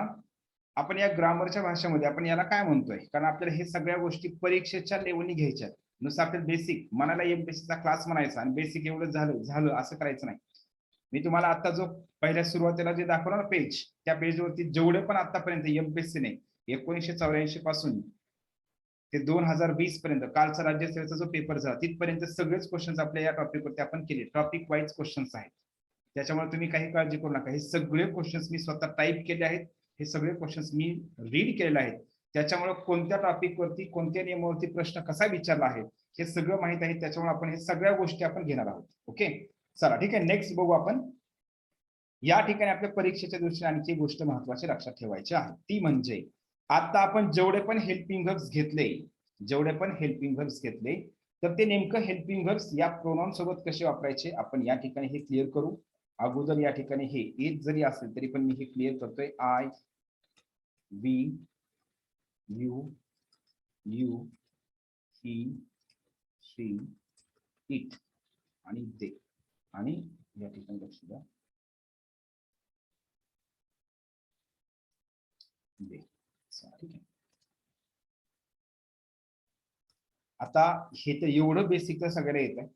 A: आपण या ग्रामरच्या भाषेमध्ये आपण याला काय म्हणतोय, कारण आपल्याला हे सगळ्या गोष्टी परीक्षेच्या लेवलनी घ्यायच्या. नुसतं आपल्याला बेसिक मनाला एमपीएससीचा क्लास म्हणायचा आणि बेसिक एवढं झालं झालं असं करायचं नाही. मी तुम्हाला आता जो पहिल्या सुरुवातीला जे दाखवलं ना पेज, त्या पेजवरती जेवढे पण आतापर्यंत एमपीएससीने 1984 पासून ते 2020 पर्यंत कालचा राज्यसेवेचा जो पेपर झाला तिथपर्यंत सगळेच क्वेश्चन्स आपल्या या टॉपिकवरती आपण केले. टॉपिक वाईज क्वेश्चन्स आहेत, त्याच्यामुळे तुम्ही काही काळजी करू नका. हे सगळे क्वेश्चन्स मी स्वतः टाईप केले आहेत, हे सगळे क्वेश्चन्स मी रीड केलेले आहेत. त्याच्यामुळे कोणत्या टॉपिकवरती कोणत्या नियमावरती प्रश्न कसा विचारला आहे हे सगळं माहित आहे. त्याच्यामुळे आपण हे सगळ्या गोष्टी आपण घेणार आहोत. ओके चला ठीक आहे, नेक्स्ट बघू आपण. या ठिकाणी आपल्या परीक्षेच्या दृष्टीने आणखी एक गोष्ट महत्वाची लक्षात ठेवायची आहे, ती म्हणजे आता आपण जेवढे पण हेल्पिंग व्हर्ब्स घेतले तर ते नेमकं हेल्पिंग व्हर्ब्स या प्रोनाउन सोबत कसे वापरायचे आपण या ठिकाणी हे क्लिअर करू. अगोदर या ठिकाणी हे इज जरी असेल तरी पण मी हे क्लिअर करतोय. I, we, you, he, she, it आणि दे. आणि या ठिकाणी लक्ष द्या दे. ठीक आहे, आता हे तर एवढं बेसिक तर सगळ्याला येतं.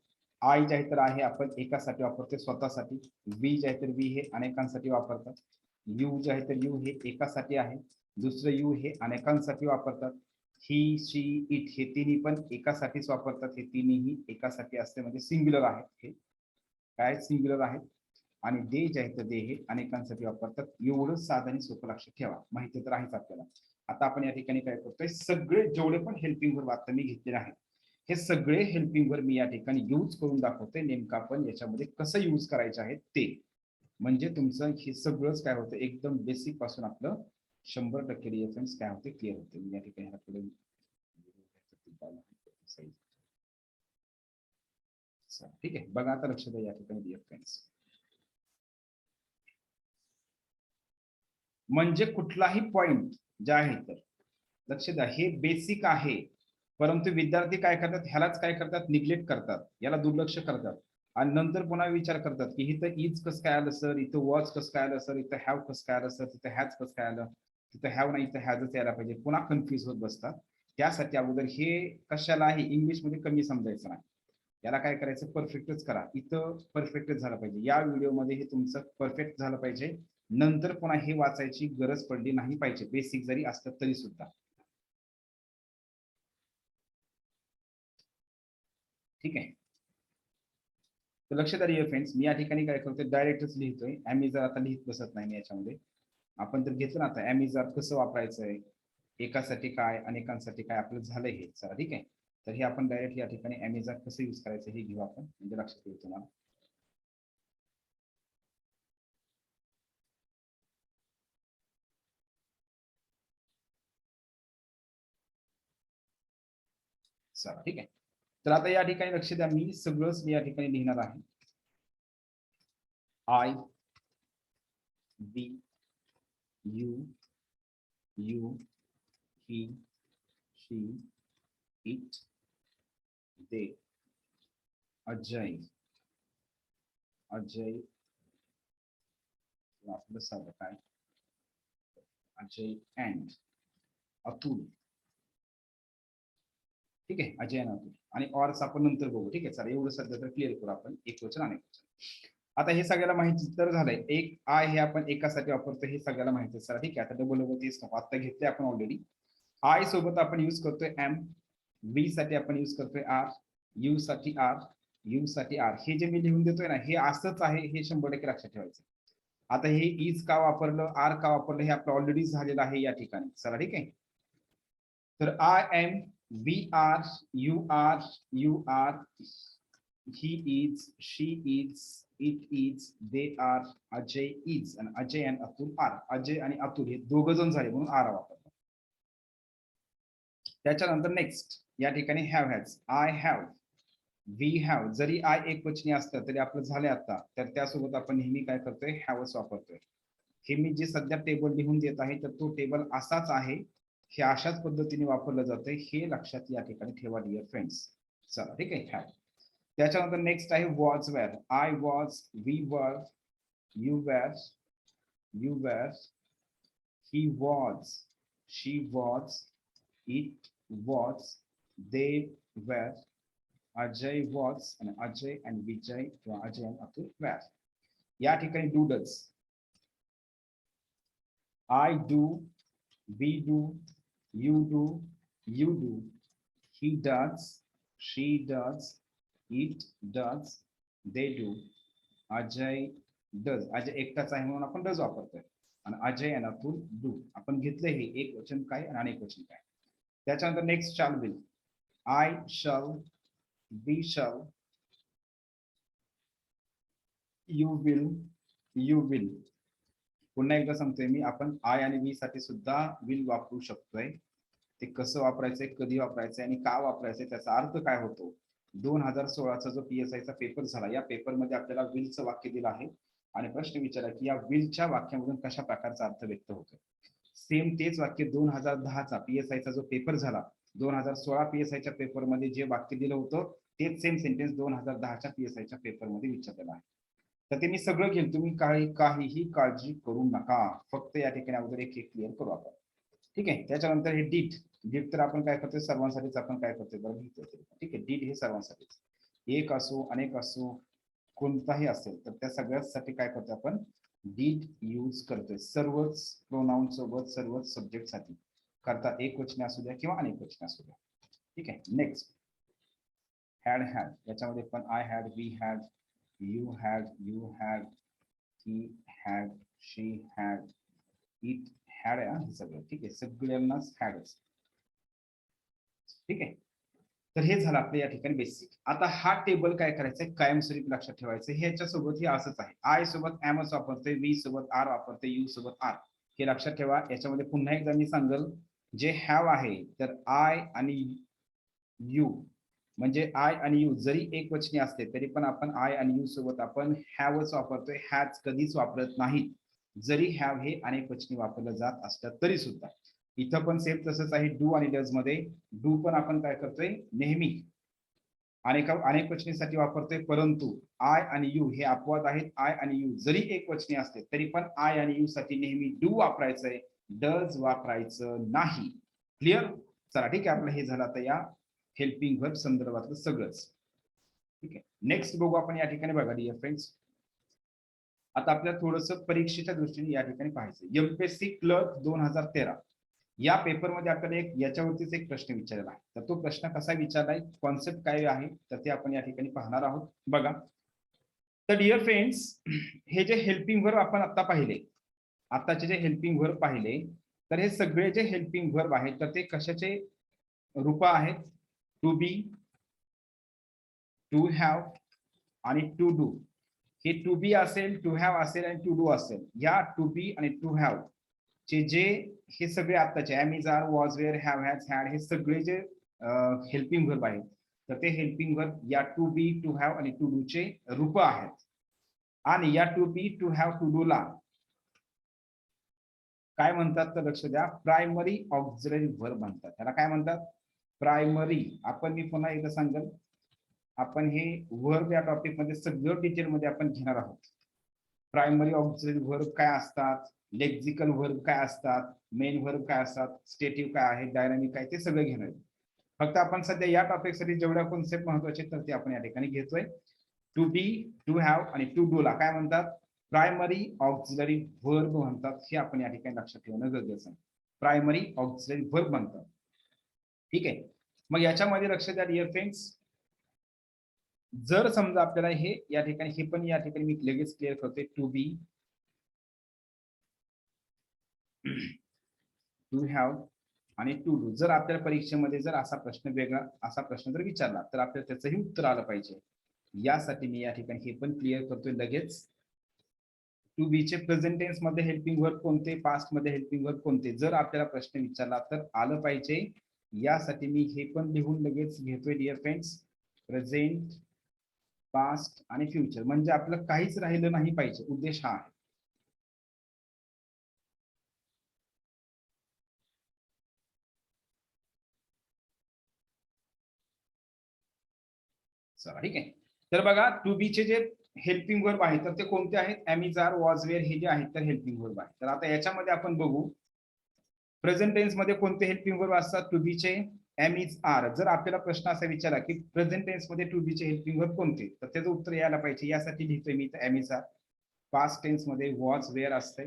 A: आय जे आहे तर आहे आपण एकासाठी वापरतो स्वतःसाठी. वी जे आहे तर वी हे अनेकांसाठी वापरतात. यू जे आहे तर यू हे एकासाठी आहे, दुसरं यू हे अनेकांसाठी वापरतात. ही, शी, इट हे तिन्ही पण एकासाठीच वापरतात. हे तिन्ही एकासाठी असते, म्हणजे सिंग्युलर आहेत, हे काय सिंग्युलर आहेत. आणि दे जे आहे तर दे हे अनेकांसाठी वापरतात. एवढं साधं आणि सोपं लक्षात ठेवा, माहिती तर आहेच आपल्याला. आता आपण या ठिकाणी काय करतोय, सगळे जेवढे पण हेल्पिंग वर्ब आता मी घेतलेले आहेत हे सगळे हेल्पिंग वर्ब मी या ठिकाणी यूज करून दाखवतोय. नेमकं आपण याच्यामध्ये कसं यूज करायचं आहे ते, म्हणजे तुमचं हे सगळंच काय होतं एकदम बेसिक पासून आपलं 100% रेफरन्स काय होते क्लिअर होते. मी या ठिकाणी ठीक आहे, बघा आता लक्ष द्या या ठिकाणी रेफरन्स म्हणजे कुठलाही पॉइंट जे आहे तर लक्ष द्या हे बेसिक आहे, परंतु विद्यार्थी काय करतात, ह्यालाच काय करतात निग्लेक्ट करतात, याला दुर्लक्ष करतात आणि नंतर पुन्हा विचार करतात की इथं इज कसं काय आलं सर, इथं वॉज कसं काय आलं सर, इथं हॅव कसं काय आलं सर, तिथं हॅज कसं काय आलं, तिथं हॅव नाही इथं हॅजच यायला पाहिजे, पुन्हा कन्फ्युज होत बसतात. त्यासाठी अगोदर हे कशालाही इंग्लिशमध्ये कमी समजायचं नाही, याला काय करायचं परफेक्टच करा. इथं परफेक्टच झालं पाहिजे, या व्हिडिओमध्ये हे तुमचं परफेक्ट झालं पाहिजे, नंतर पुन्हा हे वाचायची गरज पडली नाही पाहिजे, बेसिक जरी असतं तरी सुद्धा. ठीक आहे, तर लक्ष द्या फ्रेंड्स, मी या ठिकाणी काय करतोय डायरेक्टच लिहितोय. ॲमेझॉन आता लिहित बसत नाही मी याच्यामध्ये. आपण तर घेतलं ना आता ॲमेझॉन कसं वापरायचंय, एकासाठी काय अनेकांसाठी काय आपलं झालंय हे. चला ठीक आहे, तर हे आपण डायरेक्ट या ठिकाणी ॲमेझॉन कसं यूज करायचं हे घेऊ आपण, म्हणजे लक्षात येईल तुम्हाला. चला ठीक आहे, तर आता या ठिकाणी लक्ष द्या, मी सगळंच मी या ठिकाणी लिहिणार आहे. I, we, you, he, she, it, they, Ajay, आपलं साधं काय, अजय अँड अतुल. ठीक आहे, अजय आणि अतुल. आणि ऑर्स आपण नंतर बघू. ठीक आहे, चला एवढं सध्या तर क्लिअर करू आपण. एक वचन अनेक वचन. आता हे सगळ्याला माहिती तर झालंय. एक आय हे आपण एकासाठी वापरतो, हे सगळ्याला माहिती आहे. चला ठीक आहे, आता डबल तेच नको, आता घेतले आपण ऑलरेडी. आय सोबत आपण यूज करतोय एम, वी साठी आपण यूज करतोय आर, यू साठी आर, यू साठी आर. हे जे मी लिहून देतोय ना, हे असंच आहे, हे 100% लक्षात ठेवायचं. आता हे इज का वापरलं, आर का वापरलं, हे आपलं ऑलरेडी झालेलं आहे या ठिकाणी. चला ठीक आहे, तर I am, we are, you are, he is, she is, it is, they are, Ajay is, आणि अजय आणि अतुल आर. अजय आणि अतुल हे दोघ जण झाले म्हणून आर वापरतो. त्याच्यानंतर नेक्स्ट या ठिकाणी have has. I have, we have. जरी आय एक वचनी असतं तरी आपलं झाले आता, तर त्यासोबत आपण नेहमी काय करतोय, हॅवच वापरतोय. हे मी जे सध्या टेबल लिहून देत आहे, तर तो टेबल असाच आहे, हे अशाच पद्धतीने वापरलं जातंय, हे लक्षात या ठिकाणी ठेवा डिअर फ्रेंड्स. चला ठीक आहे, हॅव. त्याच्यानंतर नेक्स्ट आहे was were. I was, we were, you were, he was, she was, it was, they were, Ajay was, आणि अजय आणि विजय किंवा अजय आणि अतुल वेर. या ठिकाणी do does. I do, we do, you do, he does, she does, it does, they do, Ajay does. Ajay एकटाच आहे म्हणून आपण does वापरतोय, आणि अजय आणि अतुल do. आपण घेतले हे एक वचन काय आणि अनेक वचन काय. त्याच्यानंतर next shall will. I shall, we shall, you will. पुन्हा एकदा सांगतोय मी, आपण आय आणि वी साठी सुद्धा will वापरू शकतोय. ते कसं वापरायचंय, कधी वापरायचंय आणि का वापरायचंय, त्याचा अर्थ काय होतो. 2016चा जो PSI चा पेपर झाला, या पेपरमध्ये आपल्याला विलचं वाक्य दिलं आहे आणि प्रश्न विचारला की या विलच्या वाक्यामधून कशा प्रकारचा अर्थ व्यक्त होतो. सेम तेच वाक्य 2010चा PSI चा जो पेपर झाला, 2016 PSI च्या पेपरमध्ये जे वाक्य दिलं होतं, तेच सेम सेंटेन्स 2010च्या PSI च्या पेपरमध्ये विचारलेलं आहे. तर ते मी सगळं घेईल, तुम्ही काहीही काळजी करू नका, फक्त या ठिकाणी अगोदर एक क्लिअर करू आपण. ठीक आहे, त्याच्यानंतर हे डीड. डीड तर आपण काय करतोय, सर्वांसाठीच आपण काय करतोय बरं घेतोय. ठीक आहे, डीड हे सर्वांसाठीच, एक असो अनेक असो कोणताही असेल तर त्या सगळ्यासाठी काय करतोय आपण, डीड यूज करतोय. सर्वच प्रोनाउन सोबत, सर्वच सब्जेक्ट साठी करता, एक वचने असू द्या किंवा अनेक वचने असू द्या. ठीक आहे, नेक्स्ट हॅड हॅड. याच्यामध्ये पण I had, we had, you had, he had, she had, it had. हे सगळं ठीक आहे, सगळ्यांनाच हॅडच. ठीक आहे, तर हे झालं आपलं या ठिकाणी बेसिक. आता हा टेबल काय करायचंय, कायमस्वरूपी लक्षात ठेवायचं. ह्याच्या सोबत हे असंच आहे. आय सोबत एमच वापरतोय, वी सोबत आर वापरतोय, यू सोबत आर. हे लक्षात ठेवा. याच्यामध्ये पुन्हा एकदा मी सांगल, जे हॅव आहे तर आय आणि यू, म्हणजे आय आणि यू जरी एक वचनी असते तरी पण आपण आय आणि यू सोबत आपण हॅवच वापरतोय, हॅज कधीच वापरत नाही. जरी हॅव हे अनेक वचनी वापरलं जात असलं तरी सुद्धा. इथं पण सेम तसंच आहे. डू आणि डज मध्ये डू पण आपण काय करतोय, नेहमी अनेक वचनीसाठी वापरतोय, परंतु आय आणि यू हे अपवाद आहेत. आय आणि यू जरी एक वचनी असते तरी पण आय आणि यू साठी नेहमी डू वापरायचंय, डज वापरायचं नाही. क्लिअर. चला ठीक आहे, आपलं हे झालं आता या हेल्पिंग वर्ब संदर्भातलं सगळंच. ठीक आहे, नेक्स्ट बघू आपण या ठिकाणी. बघा डिअर फ्रेंड्स, आता आपल्याला थोडंसं परीक्षेच्या दृष्टीने या ठिकाणी पाहायचं. MPSC क्लर्क 2013 या पेपरमध्ये आपल्याला एक याच्यावरतीच एक प्रश्न विचारलेला आहे. तर तो प्रश्न कसा विचारलाय, कॉन्सेप्ट काय आहे, तर ते आपण या ठिकाणी पाहणार आहोत. बघा, तर डिअर फ्रेंड्स, हे जे हेल्पिंग वर्ब आपण आता पाहिले, आताचे जे हेल्पिंग वर्ब पाहिले, तर हे सगळे जे हेल्पिंग वर्ब आहेत तर ते कशाचे रूप आहेत, टू बी, टू हॅव आणि टू डू. हे टू बी असेल, टू हॅव असेल आणि टू डू असेल. या टू बी आणि टू हॅव चे जे हे सगळे आताचे am, is, are, was, were, have, has, had हे सगळे जे हेल्पिंग वर्ब आहेत तर ते हेल्पिंग वर्ब या टू बी, टू हॅव आणि टू डू चे रूप आहेत. आणि या to be to have to do ला काय म्हणतात तर लक्ष द्या, प्रायमरी ऑक्झिलरी व्हर्ब म्हणतात. त्याला काय म्हणतात? प्रायमरी. आपण मी पुन्हा एकदा सांगेल, आपण हे व्हर्ब या टॉपिक मध्ये सगळं डिटेल मध्ये आपण घेणार आहोत. प्रायमरी ऑक्झिलरी व्हर्ब काय असतात, लेक्झिकल व्हर्ब काय असतात, मेन व्हर्ब काय असतात, स्टेटिव्ह काय आहे, डायनामिक काय, ते सगळं घेणार. फक्त आपण सध्या या टॉपिक साठी जेवढ्या कॉन्सेप्ट महत्वाचे तर ते आपण या ठिकाणी घेतोय. टू बी, टू हॅव आणि टू डू ला काय म्हणतात? प्रायमरी ऑक्झिलरी व्हर्ब म्हणतात. हे आपण या ठिकाणी लक्षात ठेवणं गरजेचं आहे. प्रायमरी ऑक्झिलरी व्हर्ब म्हणतात. ठीक आहे. मग याच्यामध्ये लक्ष द्या डिअर फ्रेंड्स, जर समजा आपल्याला हे या ठिकाणी हे पण या ठिकाणी मी लगेच क्लिअर करते, टू बी, टू हॅव आणि टू डू, जर आपल्याला परीक्षेमध्ये जर असा प्रश्न वेगळा असा प्रश्न जर विचारला तर आपल्याला त्याचंही उत्तर आलं पाहिजे. यासाठी मी या ठिकाणी हे पण क्लिअर करतोय लगेच. टू बी चे प्रेझेंट टेन्स मध्ये हेल्पिंग वर्ब कोणते, पास्ट मध्ये हेल्पिंग वर्ब कोणते, जर आपल्याला प्रश्न विचारला तर आलं पाहिजे. यासाठी मी हे पण लिहून लगेच घेतोय डिअर फ्रेंड्स, प्रेझेंट, पास्ट आणि फ्युचर, म्हणजे आपलं काहीच राहिलं नाही पाहिजे. उद्देश हा आहे. चला ठीक आहे. तर बघा, टू बी चे जे हेल्पिंग वर्ब आहेत तर ते कोणते आहेत? Am is, are, was, were हे जे आहेत तर हेल्पिंग वर्ब आहेत. तर आता याच्यामध्ये आपण बघू प्रेझेंट टेन्स मध्ये कोणते हेल्पिंग वर्ब असतात टू बी चे? Am is, are. जर आपल्याला प्रश्न असा विचारला की प्रेझेंट टेन्स मध्ये टू बी चे हेल्पिंग वर्ब कोणते, तर त्याचं उत्तर यायला पाहिजे. यासाठी लिहितोय मी am is, are. Past tense मध्ये वॉज, वेअर असते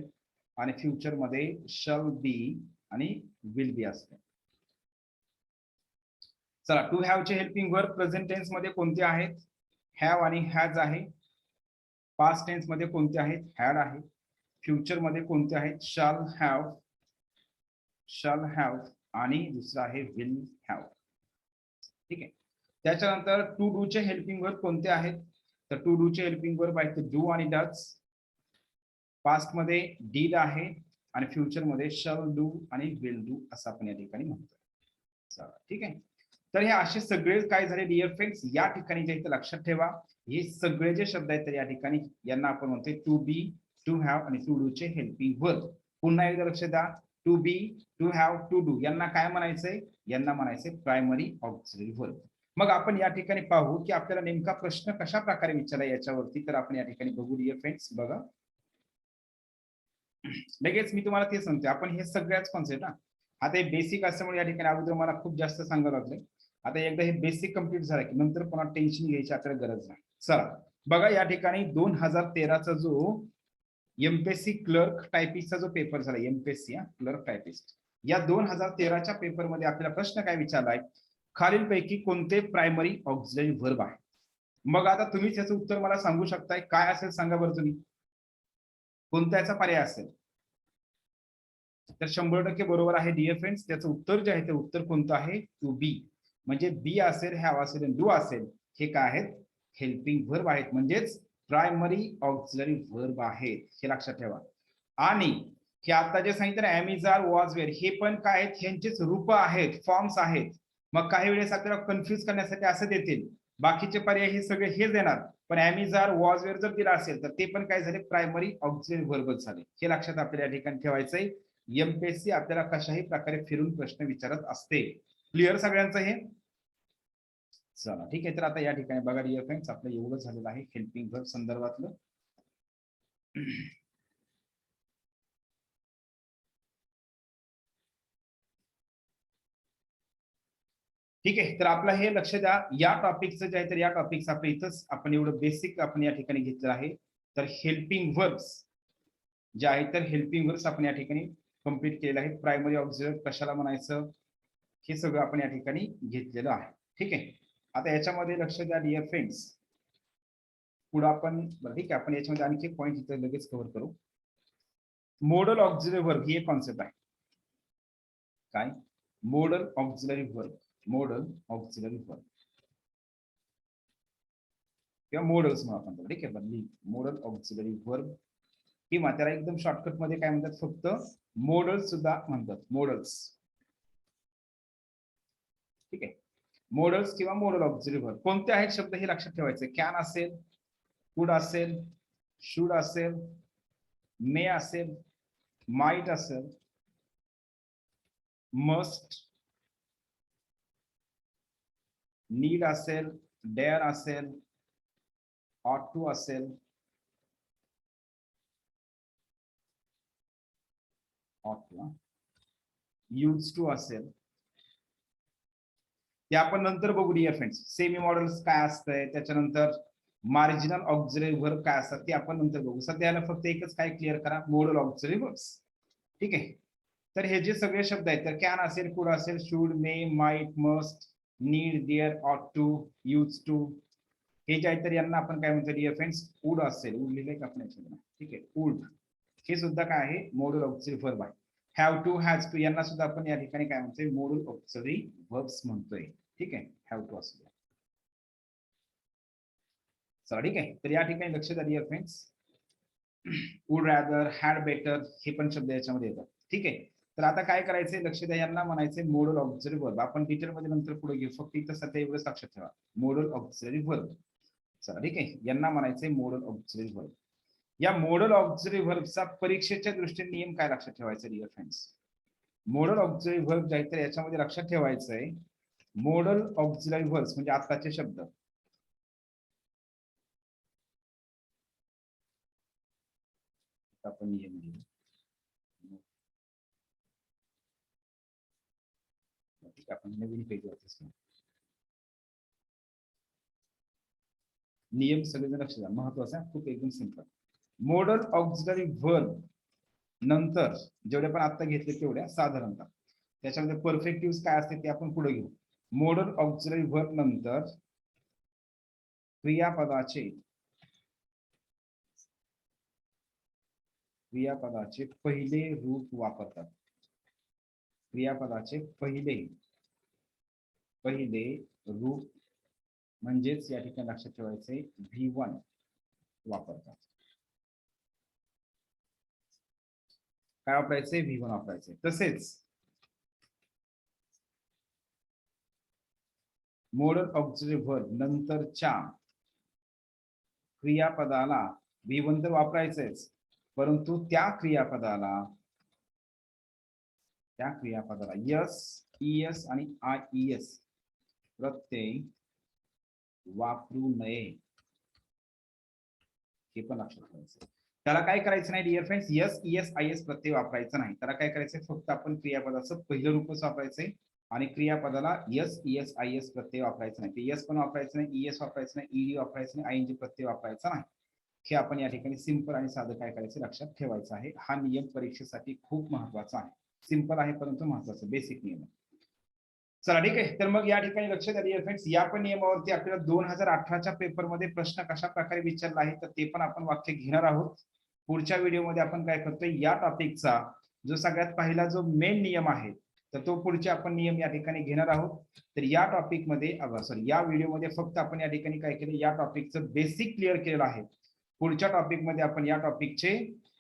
A: आणि फ्युचर मध्ये शल बी आणि विल बी असते. चला, टू हॅव चे हेल्पिंग वर्ब प्रेझेंट टेन्स मध्ये कोणते आहेत? हॅव आणि हॅज आहे. पास्ट टेन्स मध्ये कोणते आहेत? हॅड आहे. फ्युचर मध्ये कोणते आहेत? शॅल हॅव, शॅल हॅव आणि दुसरा आहे विल हॅव. ठीक आहे. त्याच्यानंतर टू डू चे हेल्पिंग वर्ब कोणते आहेत? तर टू डू चे हेल्पिंग वर्ब आहेत डू आणि डज. पास्ट मध्ये डीड आहे आणि फ्युचर मध्ये शॅल डू आणि विल डू असं आपण या ठिकाणी म्हणतो. ठीक आहे. तर हे असे सगळे काय झाले डिअर फ्रेंड्स, या ठिकाणी जे इथे लक्षात ठेवा, हे सगळे जे शब्द आहेत तर या ठिकाणी यांना आपण म्हणतोय टू बी, टू हॅव आणि टू डू चे हेल्पिंग वर्ब. पुन्हा एकदा लक्ष द्या, to be, to have, to do यांना काय म्हणायचंय? यांना म्हणायचंय प्रायमरी ऑक्झिलरी वर्ब. मग आपण या ठिकाणी पाहू की आपल्याला नेमका प्रश्न कशा प्रकारे विचारला याच्यावरती. तर आपण या ठिकाणी बघू डिअर फ्रेंड्स. बघा लगेच मी तुम्हाला ते सांगतोय, आपण हे सगळ्याच कॉन्सेप्ट आता हे बेसिक असल्यामुळे या ठिकाणी अगोदर मला खूप जास्त सांगावं लागले. आता एकदा हे बेसिक कंप्लीट झालं की नंतर पुन्हा टेन्शन घ्यायची आपल्याला गरज नाही. चला बघा, या ठिकाणी 2013चा जो एमपीएससी क्लर्क टायपिस्टचा जो पेपर झाला, एमपीएससी क्लर्क टायपिस्ट, या 2013च्या पेपर मध्ये आपल्याला प्रश्न काय विचारलाय? खालीलपैकी कोणते प्रायमरी ऑक्झिलरी व्हर्ब आहे? मग आता तुम्ही त्याचं उत्तर मला सांगू शकताय, काय असेल सांगा बरं तुम्ही, कोणता याचा पर्याय असेल? तर 100% बरोबर आहे डिअर फ्रेंड्स. त्याचं उत्तर जे आहे ते उत्तर कोणतं आहे? To be. म्हणजे बी असेल, हॅव असेल, डू असेल, हे काय आहेत? हेल्पिंग व्हर्ब आहेत, म्हणजेच प्रायमरी ऑक्झिलरी व्हर्ब आहेत. हे लक्षात ठेवा. आणि हे आता जे सांगितलं am is, are, was, were, हे पण काय आहेत? ह्यांचेच रूप आहेत, फॉर्म्स आहेत. मग काही वेळेस आपल्याला कन्फ्युज करण्यासाठी असं देतील, बाकीचे पर्याय हे सगळे हे देणार, पण am is, are, was, were जर दिला असेल तर ते पण काय झाले? प्रायमरी ऑक्झिलरी व्हर्बच झाले. हे लक्षात आपल्याला या ठिकाणी ठेवायचंय. एमपीएससी आपल्याला कशाही प्रकारे फिरून प्रश्न विचारत असते. क्लिअर सगळ्यांचं हे? चला ठीक आहे. तर आता या ठिकाणी बघा डिअर फ्रेंड्स, आपलं एवढं झालेलं आहे हेल्पिंग व्हर्ब संदर्भातलं. ठीक आहे. तर आपलं हे लक्ष द्या, या टॉपिकचं जे आहे तर या टॉपिकचं आपण इथंच आपण एवढं बेसिक आपण या ठिकाणी घेतलं आहे. तर हेल्पिंग व्हर्ब्स जे आहेत तर हेल्पिंग व्हर्ब्स आपण या ठिकाणी कंप्लीट केलेलं आहे. प्रायमरी ऑक्झिलरी कशाला म्हणायचं हे सगळं आपण या ठिकाणी घेतलेलं आहे. ठीक आहे. आता याच्यामध्ये लक्ष द्या डिअर फ्रेंड्स, पुढे आपण ठीक आहे, आपण याच्यामध्ये आणखी एक पॉईंट इथे लगेच कव्हर करू. मोडल ऑक्झिलरी व्हर्ब ही एक कॉन्सेप्ट आहे. काय? मोडल ऑक्झिलरी व्हर्ब, मोडल ऑक्झिलरी व्हर्ब किंवा मोडल्स म्हणून आपण, ठीक आहे, बदली मोडल ऑक्झिलरी व्हर्ब किंवा त्याला एकदम शॉर्टकट मध्ये काय म्हणतात? फक्त मोडल्स सुद्धा म्हणतात, मोडल्स. ठीक आहे. मोडल्स किंवा मोडल ऑक्झिलरी व्हर्ब कोणते आहेत शब्द हे लक्षात ठेवायचे. कॅन असेल, कुड असेल, शुड असेल, मे असेल, माइट असेल, मस्ट, नीड असेल, डेअर असेल, ought to असेल, ought to, used to असेल, ते आपण नंतर बघू डिअर फ्रेंड्स. सेमी मॉडेल्स काय असतंय, त्याच्यानंतर मार्जिनल ऑक्झिलरी वर्ब काय असतात ते आपण नंतर बघू. सध्याला फक्त एकच काय क्लिअर करा, मॉडल ऑक्झिलरी वर्ब्स. ठीक आहे. तर हे जे सगळे शब्द आहेत, तर कॅन असेल, कुड असेल, should, may, might, must, need, dare, ought to, use to, हे जे आहेत तर यांना आपण काय म्हणतो डिअर फ्रेंड्स, वुड असेल, वुड लिहिलंय का आपण? ठीक आहे, वुड हे सुद्धा काय आहे, मॉडल ऑक्झिलरी वर्ब आहे. हॅव टू, हॅज टू यांना सुद्धा आपण या ठिकाणी काय म्हणतोय, मॉडल ऑक्झिलरी वर्ब्स म्हणतोय. ठीक आहे, हॅव टू असू द्या. चला ठीक आहे. तर या ठिकाणी लक्ष द्या dear friends, would rather, had better हे पण शब्द याच्यामध्ये येतात. ठीक आहे. तर आता काय करायचंय, लक्ष द्या, यांना म्हणायचंय मॉडल ऑक्झिलरी वर्ब. आपण डिटेल मध्ये नंतर पुढे घेऊ, फक्त इथं सध्या एवढंच लक्षात ठेवा, मॉडल ऑक्झिलरी वर्ब. चला ठीक आहे, यांना म्हणायचंय मॉडल ऑक्झिलरी वर्ब. या मॉडल ऑक्झिलरी वर्बचा परीक्षेच्या दृष्टीने नियम काय लक्षात ठेवायचा dear friends? Modal auxiliary verb जे आहे तर याच्यामध्ये लक्षात ठेवायचंय, मॉडल ऑक्झिलरी वर्ब्स म्हणजे आताचे शब्द, आपण नियम घेऊ. ठीक आहे, आपण नवीन पेजवरती नियम सगळेजण लक्ष द्या, महत्वाचा आहे, खूप एकदम सिंपल. मॉडल ऑक्झिलरी वर्ब नंतर जेवढे पण आता घेतले तेवढ्या साधारणतः त्याच्यामध्ये परफेक्ट यूज काय असते ते आपण पुढे घेऊ. मॉडल ऑक्झिलरी वर्ब नंतर क्रियापदाचे पहिले रूप वापरतात. क्रियापदाचे पहिले रूप म्हणजेच या ठिकाणी लक्षात ठेवायचे V1 वापरतात. काय वापरायचे? V1 वापरायचे. तसेच मॉडल ऑक्झिलरी वर्ब नंतरच्या क्रियापदाला V1 तर वापरायचेच, परंतु त्या क्रियापदाला यस, ईएस आणि आयईएस प्रत्यय वापरू नये, हे पण लक्षात ठेवायचं. त्याला काय करायचं नाही dear friends, yes, E S, I S प्रत्यय वापरायचं नाही. त्याला काय करायचंय, फक्त आपण क्रियापदाचं पहिलं रूपच वापरायचंय आणि क्रियापदाला यस, ईएस, आयएस प्रत्यय वापरायचं नाही. ते यस पण वापरायचं नाही, ईएस वापरायचं नाही, ईडी वापरायचं नाही, आयएनजी प्रत्यय वापरायचा नाही. हे आपण या ठिकाणी सिंपल आणि साधं काय करायचं लक्षात ठेवायचं आहे. हा नियम परीक्षेसाठी खूप महत्वाचा आहे. सिंपल आहे परंतु महत्वाचा, बेसिक नियम. चला ठीक आहे. तर मग या ठिकाणी लक्ष द्या डिअर फ्रेंड्स, या पण नियमावरती आपल्याला 2018च्या पेपरमध्ये प्रश्न कशा प्रकारे विचारला आहे तर ते पण आपण वाक्य घेणार आहोत. पुढच्या व्हिडिओमध्ये आपण काय करतोय, या टॉपिकचा जो सगळ्यात पहिला जो मेन नियम आहे तर तो पुढचे आपण नियम या ठिकाणी घेणार आहोत. तर या टॉपिकमध्ये या व्हिडिओमध्ये फक्त आपण या ठिकाणी काय केलं, या टॉपिकचं बेसिक क्लिअर केलेलं आहे. पुढच्या टॉपिकमध्ये आपण या टॉपिकचे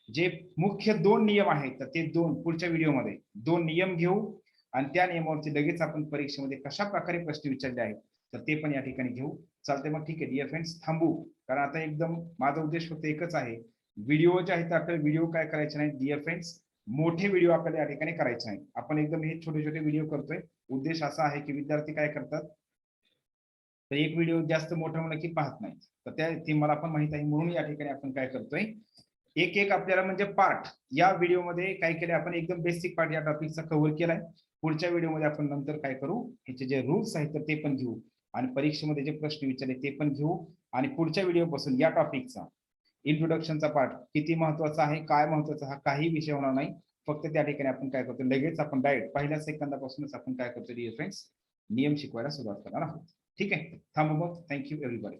A: जे मुख्य 2 नियम आहेत तर ते पुढच्या व्हिडिओमध्ये 2 नियम घेऊ आणि त्या नियमावरती लगेच आपण परीक्षेमध्ये कशा प्रकारे प्रश्न विचारले आहेत तर ते पण या ठिकाणी घेऊ. चालते मग ठीक आहे डिअर फ्रेंड्स, थांबू, कारण आता एकदम माझा उद्देश फक्त एकच आहे, व्हिडिओ जे आहेत आपल्याला व्हिडिओ काय करायचे नाही डिअर फ्रेंड्स, मोठे व्हिडिओ आपल्याला या ठिकाणी करायचे नाही. आपण एकदम हे छोटे छोटे व्हिडिओ करतोय. उद्देश असा आहे की विद्यार्थी काय करतात, तर एक व्हिडिओ जास्त मोठा म्हणलं की पाहत नाही, तर ते मला पण माहित आहे, म्हणून या ठिकाणी आपण काय करतोय, एक एक आपल्याला म्हणजे पार्ट या व्हिडिओमध्ये काय केले आपण, एकदम बेसिक पार्ट या टॉपिकचा कव्हर केलाय. पुढच्या व्हिडिओमध्ये आपण नंतर काय करू, ह्याचे जे रूल्स आहेत तर ते पण घेऊ आणि परीक्षेमध्ये जे प्रश्न विचारले ते पण घेऊ. आणि पुढच्या व्हिडिओपासून या टॉपिकचा इंट्रोडक्शनचा पार्ट किती महत्वाचा आहे, काय महत्वाचा, हा काही विषय होणार नाही. फक्त त्या ठिकाणी आपण काय करतो, लगेच आपण डायरेक्ट पहिल्या सेकंदापासूनच आपण काय करतो डिअर फ्रेंड्स, नियम शिकवायला सुरुवात करणार आहोत. ठीक आहे, थांबू मग. Thank you everybody.